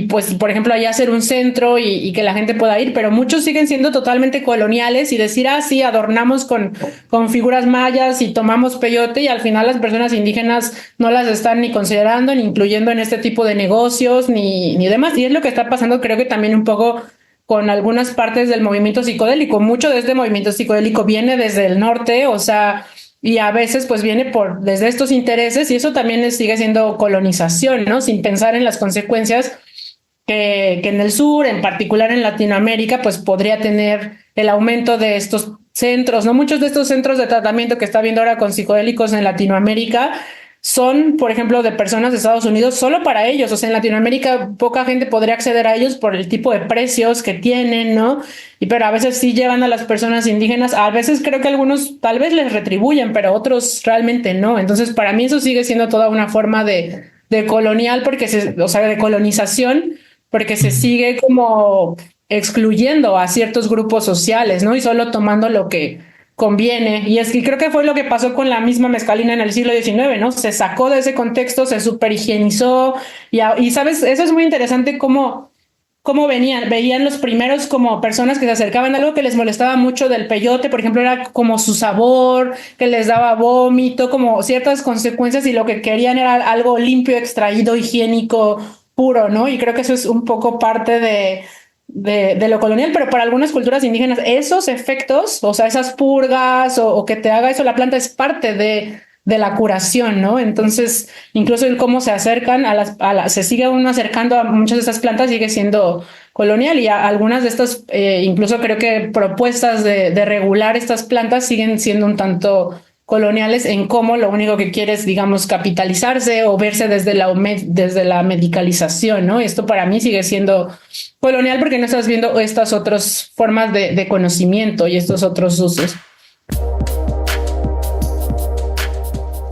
Pues, por ejemplo, allá hacer un centro y que la gente pueda ir, pero muchos siguen siendo totalmente coloniales y decir, sí, adornamos con figuras mayas y tomamos peyote, y al final las personas indígenas no las están ni considerando, ni incluyendo en este tipo de negocios, ni demás. Y es lo que está pasando, creo que también un poco con algunas partes del movimiento psicodélico. Mucho de este movimiento psicodélico viene desde el norte, o sea, y a veces pues viene desde estos intereses, y eso también sigue siendo colonización, ¿no? Sin pensar en las consecuencias que en el sur, en particular en Latinoamérica, pues podría tener el aumento de estos centros, ¿no? Muchos de estos centros de tratamiento que está viendo ahora con psicodélicos en Latinoamérica son, por ejemplo, de personas de Estados Unidos solo para ellos. O sea, en Latinoamérica poca gente podría acceder a ellos por el tipo de precios que tienen, ¿no? Pero a veces sí llevan a las personas indígenas. A veces creo que algunos tal vez les retribuyen, pero otros realmente no. Entonces, para mí eso sigue siendo toda una forma de colonial, o sea, de colonización, porque se sigue como excluyendo a ciertos grupos sociales, ¿no? Y solo tomando lo que conviene. Y es que creo que fue lo que pasó con la misma mezcalina en el siglo XIX, ¿no? Se sacó de ese contexto, se superhigienizó y sabes, eso es muy interesante cómo veían los primeros como personas que se acercaban. Algo que les molestaba mucho del peyote, por ejemplo, era como su sabor, que les daba vómito, como ciertas consecuencias, y lo que querían era algo limpio, extraído, higiénico, puro, ¿no? Y creo que eso es un poco parte de lo colonial, pero para algunas culturas indígenas esos efectos, o sea, esas purgas o que te haga eso la planta es parte de la curación, ¿no? Entonces, incluso el cómo se acercan se sigue uno acercando a muchas de estas plantas, sigue siendo colonial, y algunas de estas, incluso creo que propuestas de regular estas plantas siguen siendo un tanto coloniales en cómo lo único que quiere es, digamos, capitalizarse o verse desde la medicalización, ¿no? Esto para mí sigue siendo colonial porque no estás viendo estas otras formas de conocimiento y estos otros usos.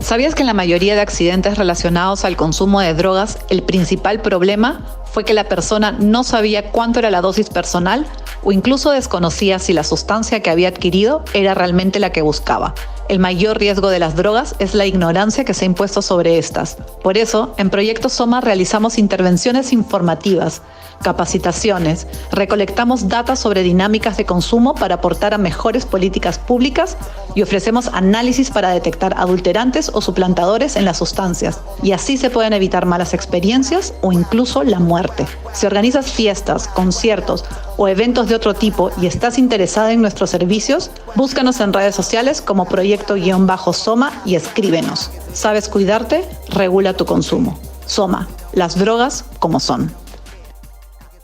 ¿Sabías que en la mayoría de accidentes relacionados al consumo de drogas, el principal problema fue que la persona no sabía cuánto era la dosis personal o incluso desconocía si la sustancia que había adquirido era realmente la que buscaba? El mayor riesgo de las drogas es la ignorancia que se ha impuesto sobre estas. Por eso, en Proyecto Soma realizamos intervenciones informativas, capacitaciones, recolectamos datos sobre dinámicas de consumo para aportar a mejores políticas públicas y ofrecemos análisis para detectar adulterantes o suplantadores en las sustancias. Y así se pueden evitar malas experiencias o incluso la muerte. Si organizas fiestas, conciertos o eventos de otro tipo y estás interesada en nuestros servicios, búscanos en redes sociales como Proyecto-Soma y escríbenos. ¿Sabes cuidarte? Regula tu consumo. Soma, las drogas como son.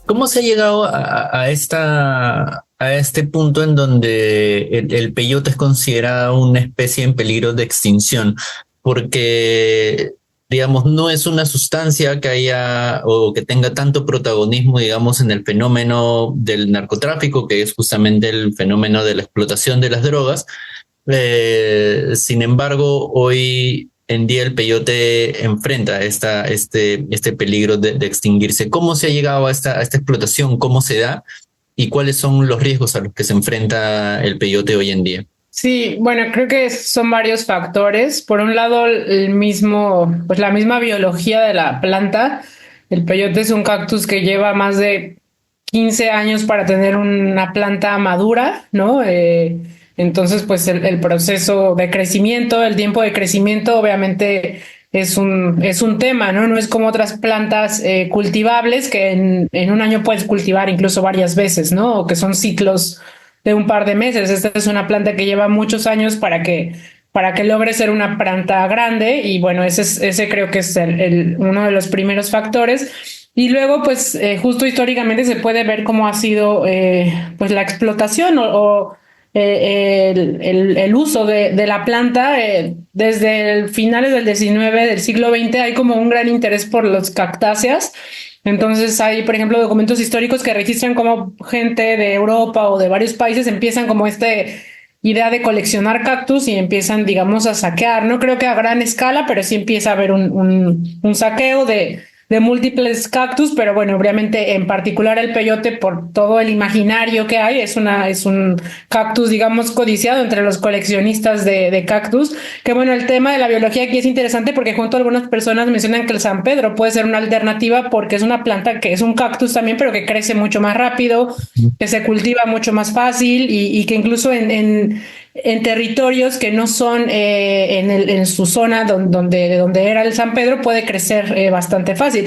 ¿Cómo se ha llegado a este punto en donde el peyote es considerado una especie en peligro de extinción? Porque, digamos, no es una sustancia que haya o que tenga tanto protagonismo, digamos, en el fenómeno del narcotráfico, que es justamente el fenómeno de la explotación de las drogas. Sin embargo, hoy en día el peyote enfrenta este peligro de extinguirse. ¿Cómo se ha llegado a esta explotación? ¿Cómo se da? ¿Y cuáles son los riesgos a los que se enfrenta el peyote hoy en día? Sí, bueno, creo que son varios factores. Por un lado, pues la misma biología de la planta. El peyote es un cactus que lleva más de 15 años para tener una planta madura, ¿no? Entonces, pues el proceso de crecimiento, el tiempo de crecimiento, obviamente es un tema, ¿no? No es como otras plantas cultivables que en un año puedes cultivar incluso varias veces, ¿no? O que son ciclos de un par de meses. Esta es una planta que lleva muchos años para que logre ser una planta grande, y bueno, ese creo que es uno de los primeros factores. Y luego, pues, justo históricamente se puede ver cómo ha sido pues la explotación el uso de la planta desde el finales del XIX, del siglo XX. Hay como un gran interés por los cactáceas. Entonces hay, por ejemplo, documentos históricos que registran cómo gente de Europa o de varios países empiezan como idea de coleccionar cactus y empiezan, digamos, a saquear. No creo que a gran escala, pero sí empieza a haber un saqueo de múltiples cactus, pero bueno, obviamente en particular el peyote, por todo el imaginario que hay, es un cactus, digamos, codiciado entre los coleccionistas de cactus. Que bueno, el tema de la biología aquí es interesante porque junto a algunas personas mencionan que el San Pedro puede ser una alternativa porque es una planta que es un cactus también, pero que crece mucho más rápido, que se cultiva mucho más fácil y que incluso en territorios que no son en su zona donde era el San Pedro puede crecer bastante fácil.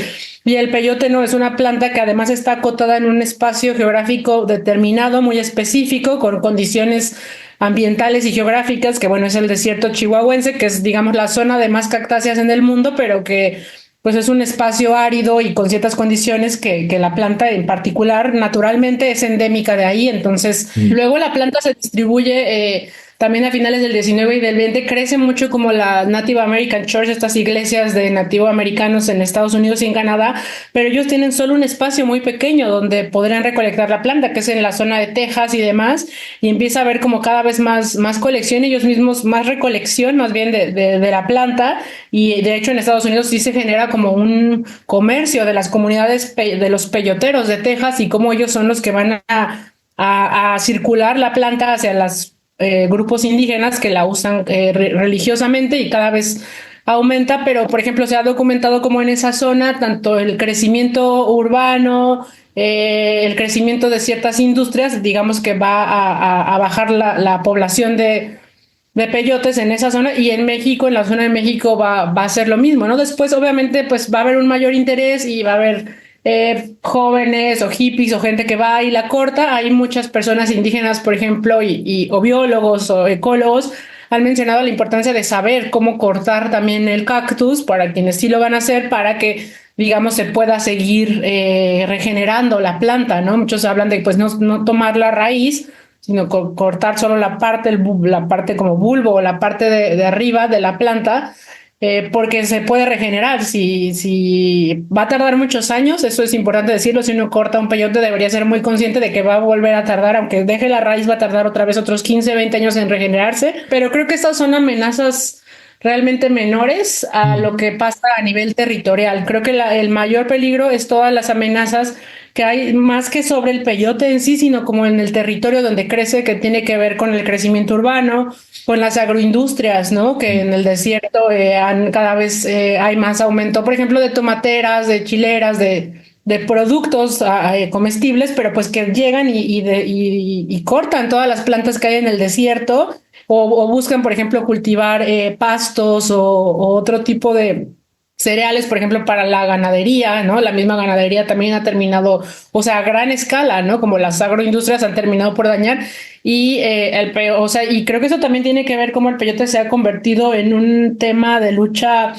Y el peyote no es una planta que además está acotada en un espacio geográfico determinado, muy específico, con condiciones ambientales y geográficas, que bueno, es el desierto chihuahuense, que es, digamos, la zona de más cactáceas en el mundo, pero que pues es un espacio árido y con ciertas condiciones que la planta en particular naturalmente es endémica de ahí. Entonces, luego la planta se distribuye también a finales del 19 y del 20 crece mucho como la Native American Church, estas iglesias de nativo americanos en Estados Unidos y en Canadá, pero ellos tienen solo un espacio muy pequeño donde podrían recolectar la planta, que es en la zona de Texas y demás, y empieza a haber como cada vez más colección, ellos mismos más recolección más bien de la planta, y de hecho en Estados Unidos sí se genera como un comercio de las comunidades de los peyoteros de Texas y cómo ellos son los que van a circular la planta hacia las grupos indígenas que la usan religiosamente y cada vez aumenta, pero por ejemplo se ha documentado como en esa zona tanto el crecimiento urbano, el crecimiento de ciertas industrias, digamos que va a bajar la población de peyotes en esa zona y en México, en la zona de México va a ser lo mismo, ¿no? Después obviamente pues va a haber un mayor interés y va a haber jóvenes o hippies o gente que va y la corta. Hay muchas personas indígenas, por ejemplo, o biólogos o ecólogos han mencionado la importancia de saber cómo cortar también el cactus para quienes sí lo van a hacer para que digamos se pueda seguir regenerando la planta, ¿no? Muchos hablan de pues no tomar la raíz, sino cortar solo la parte como bulbo o la parte de arriba de la planta, porque se puede regenerar. Si va a tardar muchos años, eso es importante decirlo, si uno corta un peyote debería ser muy consciente de que va a volver a tardar, aunque deje la raíz va a tardar otra vez otros 15, 20 años en regenerarse, pero creo que estas son amenazas realmente menores a lo que pasa a nivel territorial. Creo que el mayor peligro es todas las amenazas que hay más que sobre el peyote en sí, sino como en el territorio donde crece, que tiene que ver con el crecimiento urbano, con las agroindustrias, ¿no? Que en el desierto cada vez hay más aumento, por ejemplo, de tomateras, de chileras, de productos comestibles, pero pues que llegan y cortan todas las plantas que hay en el desierto o buscan, por ejemplo, cultivar pastos o otro tipo de cereales, por ejemplo, para la ganadería, ¿no? La misma ganadería también ha terminado, o sea, a gran escala, ¿no? Como las agroindustrias han terminado por dañar y o sea, y creo que eso también tiene que ver cómo el peyote se ha convertido en un tema de lucha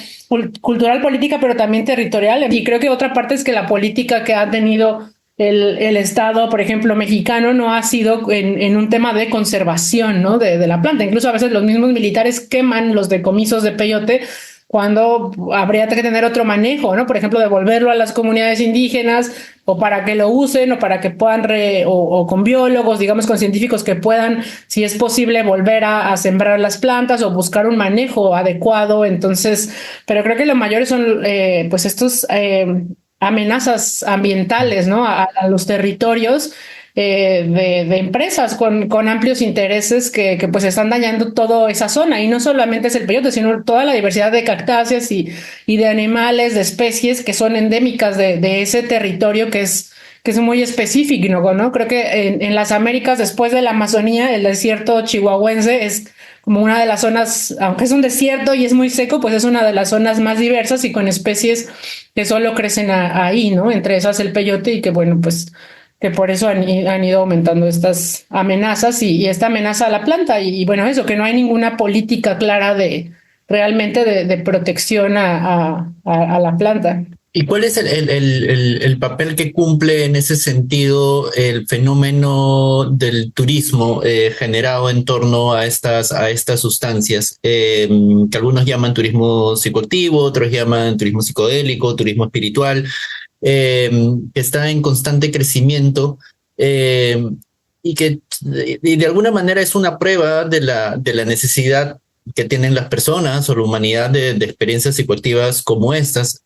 cultural, política, pero también territorial. Y creo que otra parte es que la política que ha tenido el Estado, por ejemplo, mexicano, no ha sido en un tema de conservación, ¿no? De la planta. Incluso a veces los mismos militares queman los decomisos de peyote cuando habría que tener otro manejo, ¿no? Por ejemplo, devolverlo a las comunidades indígenas o para que lo usen o para que puedan, o con biólogos, digamos, con científicos que puedan, si es posible, volver a sembrar las plantas o buscar un manejo adecuado. Entonces, pero creo que lo mayores son, pues, estos amenazas ambientales, ¿no? A los territorios de empresas con amplios intereses que pues están dañando toda esa zona. Y no solamente es el peyote, sino toda la diversidad de cactáceas y de animales, de especies que son endémicas de ese territorio que es muy específico, ¿no? Creo que en las Américas, después de la Amazonía, el desierto chihuahuense es como una de las zonas, aunque es un desierto y es muy seco, pues es una de las zonas más diversas y con especies que solo crecen ahí, ¿no? Entre esas el peyote y que, bueno, pues que por eso han ido aumentando estas amenazas y esta amenaza a la planta. Y bueno, eso, que no hay ninguna política clara realmente de protección a la planta. ¿Y cuál es el papel que cumple en ese sentido el fenómeno del turismo generado en torno a estas sustancias, que algunos llaman turismo psicoactivo, otros llaman turismo psicodélico, turismo espiritual, que está en constante crecimiento y que de alguna manera es una prueba de la necesidad que tienen las personas o la humanidad de experiencias psicoactivas como estas?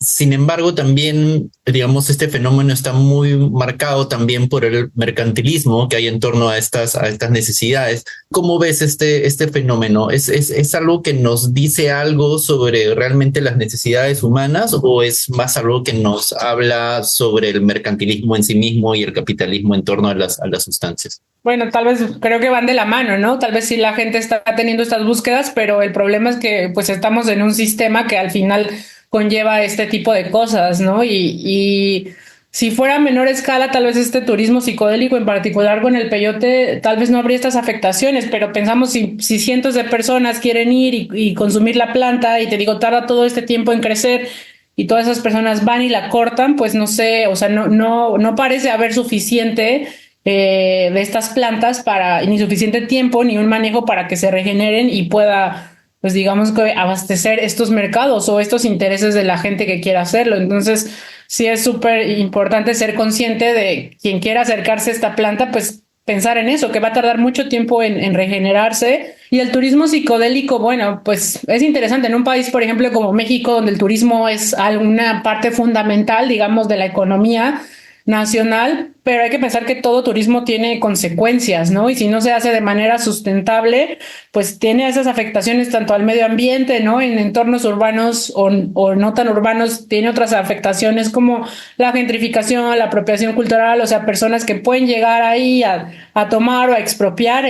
Sin embargo, también, digamos, este fenómeno está muy marcado también por el mercantilismo que hay en torno a estas necesidades. ¿Cómo ves este fenómeno? ¿Es algo que nos dice algo sobre realmente las necesidades humanas o es más algo que nos habla sobre el mercantilismo en sí mismo y el capitalismo en torno a las sustancias? Bueno, tal vez creo que van de la mano, ¿no? Tal vez sí la gente está teniendo estas búsquedas, pero el problema es que pues estamos en un sistema que al final conlleva este tipo de cosas, ¿no? Y si fuera a menor escala, tal vez este turismo psicodélico en particular con el peyote, tal vez no habría estas afectaciones, pero pensamos si cientos de personas quieren ir y consumir la planta y te digo, tarda todo este tiempo en crecer y todas esas personas van y la cortan, pues no sé, o sea, no parece haber suficiente de estas plantas para ni suficiente tiempo ni un manejo para que se regeneren y pueda, pues digamos que abastecer estos mercados o estos intereses de la gente que quiera hacerlo. Entonces, sí es súper importante ser consciente de quien quiera acercarse a esta planta, pues pensar en eso, que va a tardar mucho tiempo en regenerarse. Y el turismo psicodélico, bueno, pues es interesante en un país, por ejemplo, como México, donde el turismo es alguna parte fundamental, digamos, de la economía nacional, pero hay que pensar que todo turismo tiene consecuencias, ¿no? Y si no se hace de manera sustentable, pues tiene esas afectaciones tanto al medio ambiente, ¿no? En entornos urbanos o no tan urbanos, tiene otras afectaciones como la gentrificación, la apropiación cultural, o sea, personas que pueden llegar ahí a tomar o a expropiar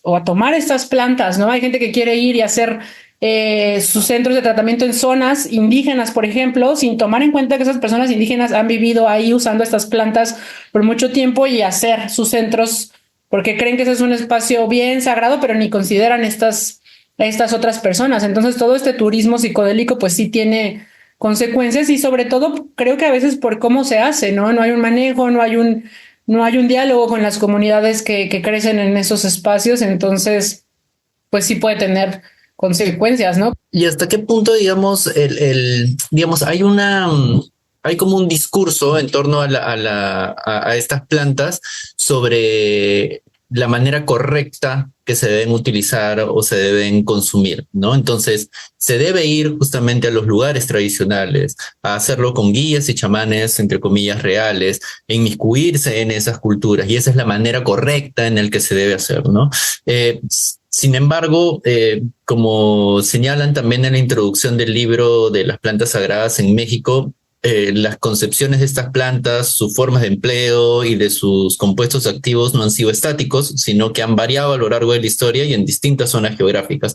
o a tomar estas plantas, ¿no? Hay gente que quiere ir y hacer sus centros de tratamiento en zonas indígenas, por ejemplo, sin tomar en cuenta que esas personas indígenas han vivido ahí usando estas plantas por mucho tiempo y hacer sus centros porque creen que ese es un espacio bien sagrado, pero ni consideran estas otras personas. Entonces, todo este turismo psicodélico, pues sí tiene consecuencias y sobre todo creo que a veces por cómo se hace, ¿no? No hay un manejo, no hay un diálogo con las comunidades que crecen en esos espacios, entonces, pues sí puede tener consecuencias, ¿no? ¿Y hasta qué punto, digamos, digamos, hay como un discurso en torno a estas plantas sobre la manera correcta que se deben utilizar o se deben consumir, ¿no? Entonces, se debe ir justamente a los lugares tradicionales, a hacerlo con guías y chamanes, entre comillas, reales, e inmiscuirse en esas culturas, y esa es la manera correcta en la que se debe hacer, ¿no? Sin embargo, como señalan también en la introducción del libro de las plantas sagradas en México, las concepciones de estas plantas, sus formas de empleo y de sus compuestos activos no han sido estáticos, sino que han variado a lo largo de la historia y en distintas zonas geográficas.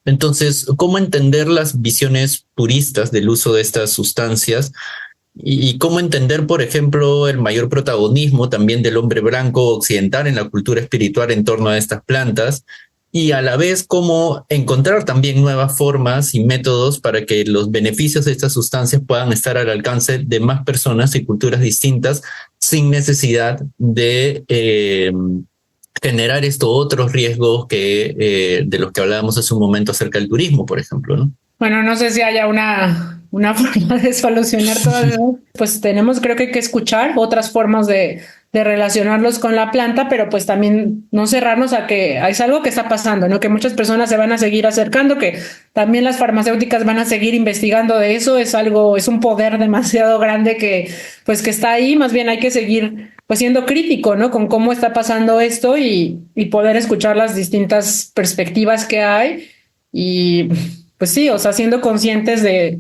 Entonces, ¿cómo entender las visiones puristas del uso de estas sustancias? Y cómo entender, por ejemplo, el mayor protagonismo también del hombre blanco occidental en la cultura espiritual en torno a estas plantas, y a la vez cómo encontrar también nuevas formas y métodos para que los beneficios de estas sustancias puedan estar al alcance de más personas y culturas distintas sin necesidad de generar estos otros riesgos de los que hablábamos hace un momento acerca del turismo, por ejemplo, ¿no? Bueno, no sé si haya una forma de solucionar todo eso. Pues tenemos, creo que hay que escuchar otras formas de relacionarlos con la planta, pero pues también no cerrarnos a que es algo que está pasando, ¿no? Que muchas personas se van a seguir acercando, que también las farmacéuticas van a seguir investigando de eso. Es un poder demasiado grande que está ahí. Más bien hay que seguir pues siendo crítico, ¿no? Con cómo está pasando esto y poder escuchar las distintas perspectivas que hay y pues sí, o sea, siendo conscientes de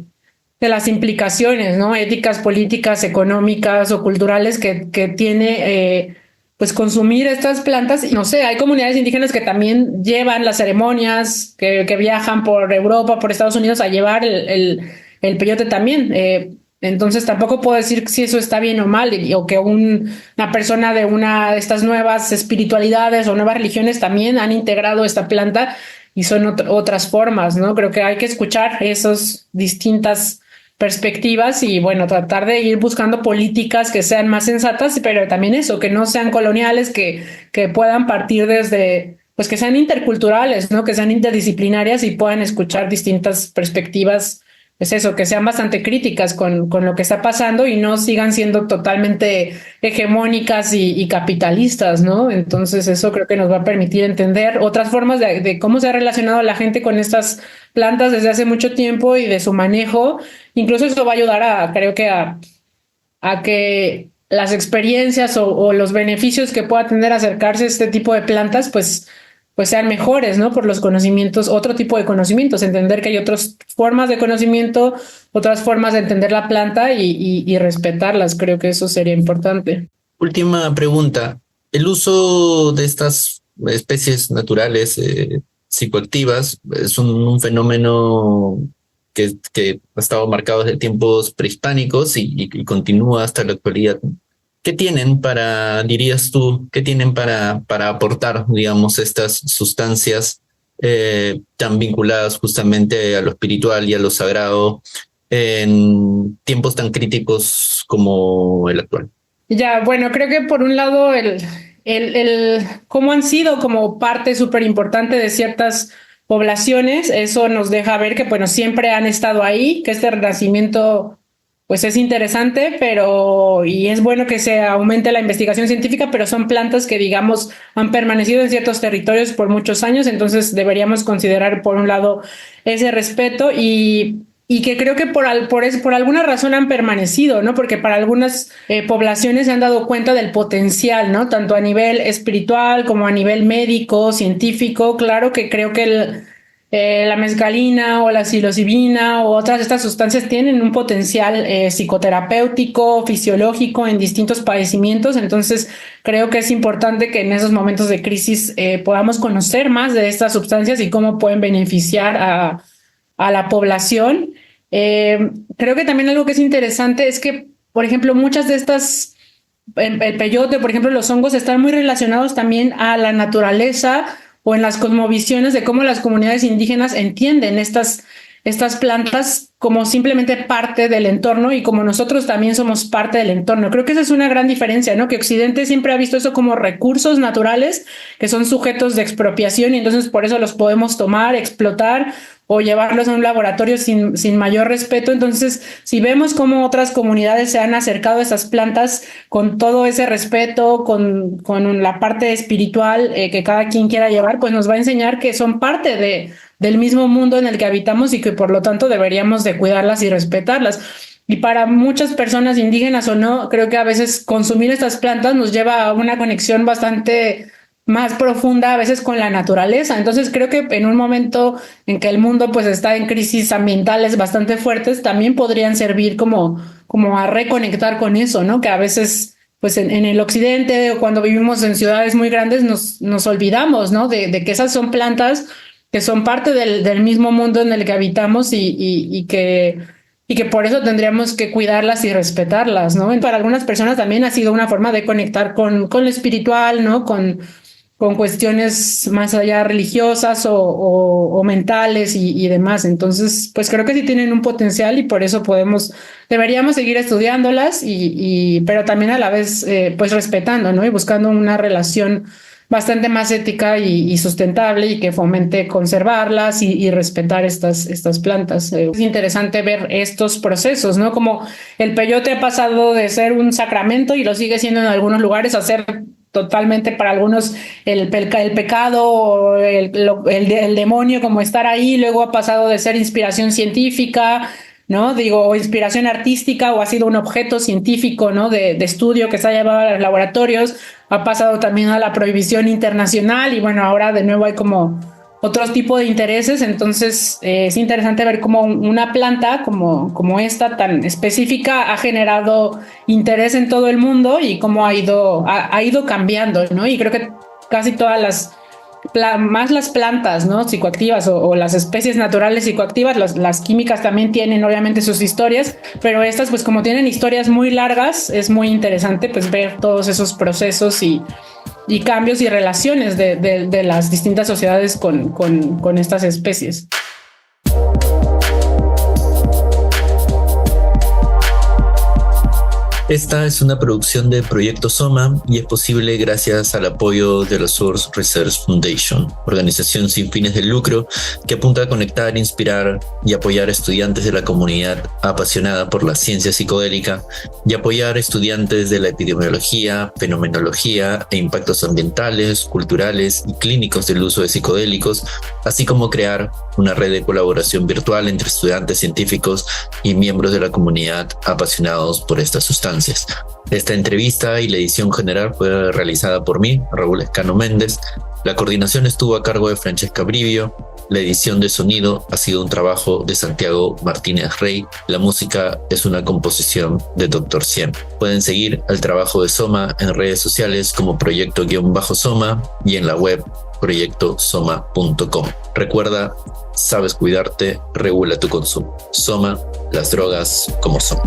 las implicaciones, ¿no? Éticas, políticas, económicas o culturales que tiene, pues, consumir estas plantas. Y no sé, hay comunidades indígenas que también llevan las ceremonias, que viajan por Europa, por Estados Unidos a llevar el peyote también. Entonces tampoco puedo decir si eso está bien o mal, o que una persona de una de estas nuevas espiritualidades o nuevas religiones también han integrado esta planta y son otras formas, ¿no? Creo que hay que escuchar esas distintas perspectivas y, bueno, tratar de ir buscando políticas que sean más sensatas, pero también eso, que no sean coloniales, que puedan partir desde, pues que sean interculturales, ¿no? Que sean interdisciplinarias y puedan escuchar distintas perspectivas, pues eso, que sean bastante críticas con lo que está pasando y no sigan siendo totalmente hegemónicas y capitalistas, ¿no? Entonces eso creo que nos va a permitir entender otras formas de cómo se ha relacionado la gente con estas plantas desde hace mucho tiempo y de su manejo. Incluso eso va a ayudar creo que a que las experiencias o los beneficios que pueda tener acercarse a este tipo de plantas, pues sean mejores, ¿no? Por los conocimientos, otro tipo de conocimientos, entender que hay otras formas de conocimiento, otras formas de entender la planta y respetarlas. Creo que eso sería importante. Última pregunta. ¿El uso de estas especies naturales psicoactivas es un fenómeno que ha estado marcado desde tiempos prehispánicos y continúa hasta la actualidad? ¿Qué tienen dirías tú, qué tienen para aportar, digamos, estas sustancias tan vinculadas justamente a lo espiritual y a lo sagrado en tiempos tan críticos como el actual? Ya, bueno, creo que por un lado cómo han sido como parte súper importante de ciertas poblaciones, eso nos deja ver que, bueno, siempre han estado ahí, que este renacimiento pues es interesante, y es bueno que se aumente la investigación científica, pero son plantas que, digamos, han permanecido en ciertos territorios por muchos años, entonces deberíamos considerar, por un lado, ese respeto y que creo que por alguna razón han permanecido, ¿no? Porque para algunas poblaciones se han dado cuenta del potencial, ¿no? Tanto a nivel espiritual como a nivel médico, científico. Claro que creo que la mescalina o la psilocibina o otras de estas sustancias tienen un potencial psicoterapéutico, fisiológico en distintos padecimientos. Entonces, creo que es importante que en esos momentos de crisis podamos conocer más de estas sustancias y cómo pueden beneficiar a la población. Creo que también algo que es interesante es que, por ejemplo, muchas de estas, el peyote, por ejemplo, los hongos están muy relacionados también a la naturaleza o en las cosmovisiones de cómo las comunidades indígenas entienden estas plantas como simplemente parte del entorno y como nosotros también somos parte del entorno. Creo que esa es una gran diferencia, ¿no? Que Occidente siempre ha visto eso como recursos naturales que son sujetos de expropiación y entonces por eso los podemos tomar, explotar o llevarlos a un laboratorio sin mayor respeto. Entonces, si vemos cómo otras comunidades se han acercado a esas plantas con todo ese respeto, con la parte espiritual que cada quien quiera llevar, pues nos va a enseñar que son parte del mismo mundo en el que habitamos y que por lo tanto deberíamos de cuidarlas y respetarlas. Y para muchas personas indígenas o no, creo que a veces consumir estas plantas nos lleva a una conexión bastante más profunda a veces con la naturaleza. Entonces creo que en un momento en que el mundo pues está en crisis ambientales bastante fuertes, también podrían servir como a reconectar con eso, ¿no? Que a veces pues en el occidente o cuando vivimos en ciudades muy grandes nos olvidamos, ¿no? De que esas son plantas que son parte del mismo mundo en el que habitamos y que por eso tendríamos que cuidarlas y respetarlas, ¿no? Para algunas personas también ha sido una forma de conectar con lo espiritual, ¿no? Con cuestiones más allá religiosas o mentales y demás. Entonces, pues creo que sí tienen un potencial y por eso deberíamos seguir estudiándolas pero también a la vez, pues respetando, ¿no? Y buscando una relación bastante más ética y sustentable y que fomente conservarlas y respetar estas plantas. Es interesante ver estos procesos, ¿no? Como el peyote ha pasado de ser un sacramento y lo sigue siendo en algunos lugares a ser totalmente para algunos el pecado o el demonio como estar ahí, luego ha pasado de ser inspiración científica, ¿no? O inspiración artística o ha sido un objeto científico, ¿no? De estudio que se ha llevado a los laboratorios, ha pasado también a la prohibición internacional y bueno, ahora de nuevo hay como otro tipo de intereses. Entonces es interesante ver cómo una planta como esta tan específica ha generado interés en todo el mundo y cómo ha ido cambiando, ¿no? Y creo que casi todas más las plantas, ¿no? Psicoactivas o las especies naturales psicoactivas, las químicas también tienen obviamente sus historias, pero estas pues como tienen historias muy largas, es muy interesante pues ver todos esos procesos y cambios y relaciones de las distintas sociedades con estas especies. Esta es una producción de Proyecto Soma y es posible gracias al apoyo de la Source Research Foundation, organización sin fines de lucro que apunta a conectar, inspirar y apoyar a estudiantes de la comunidad apasionada por la ciencia psicodélica y apoyar estudiantes de la epidemiología, fenomenología e impactos ambientales, culturales y clínicos del uso de psicodélicos, así como crear una red de colaboración virtual entre estudiantes científicos y miembros de la comunidad apasionados por estas sustancias. Esta entrevista y la edición general fue realizada por mí, Raúl Escano Méndez. La coordinación estuvo a cargo de Francesca Brivio. La edición de sonido ha sido un trabajo de Santiago Martínez Rey. La música es una composición de Dr. Cien. Pueden seguir el trabajo de Soma en redes sociales como Proyecto-Soma y en la web proyectosoma.com. Recuerda, sabes cuidarte, regula tu consumo. Soma, las drogas como son.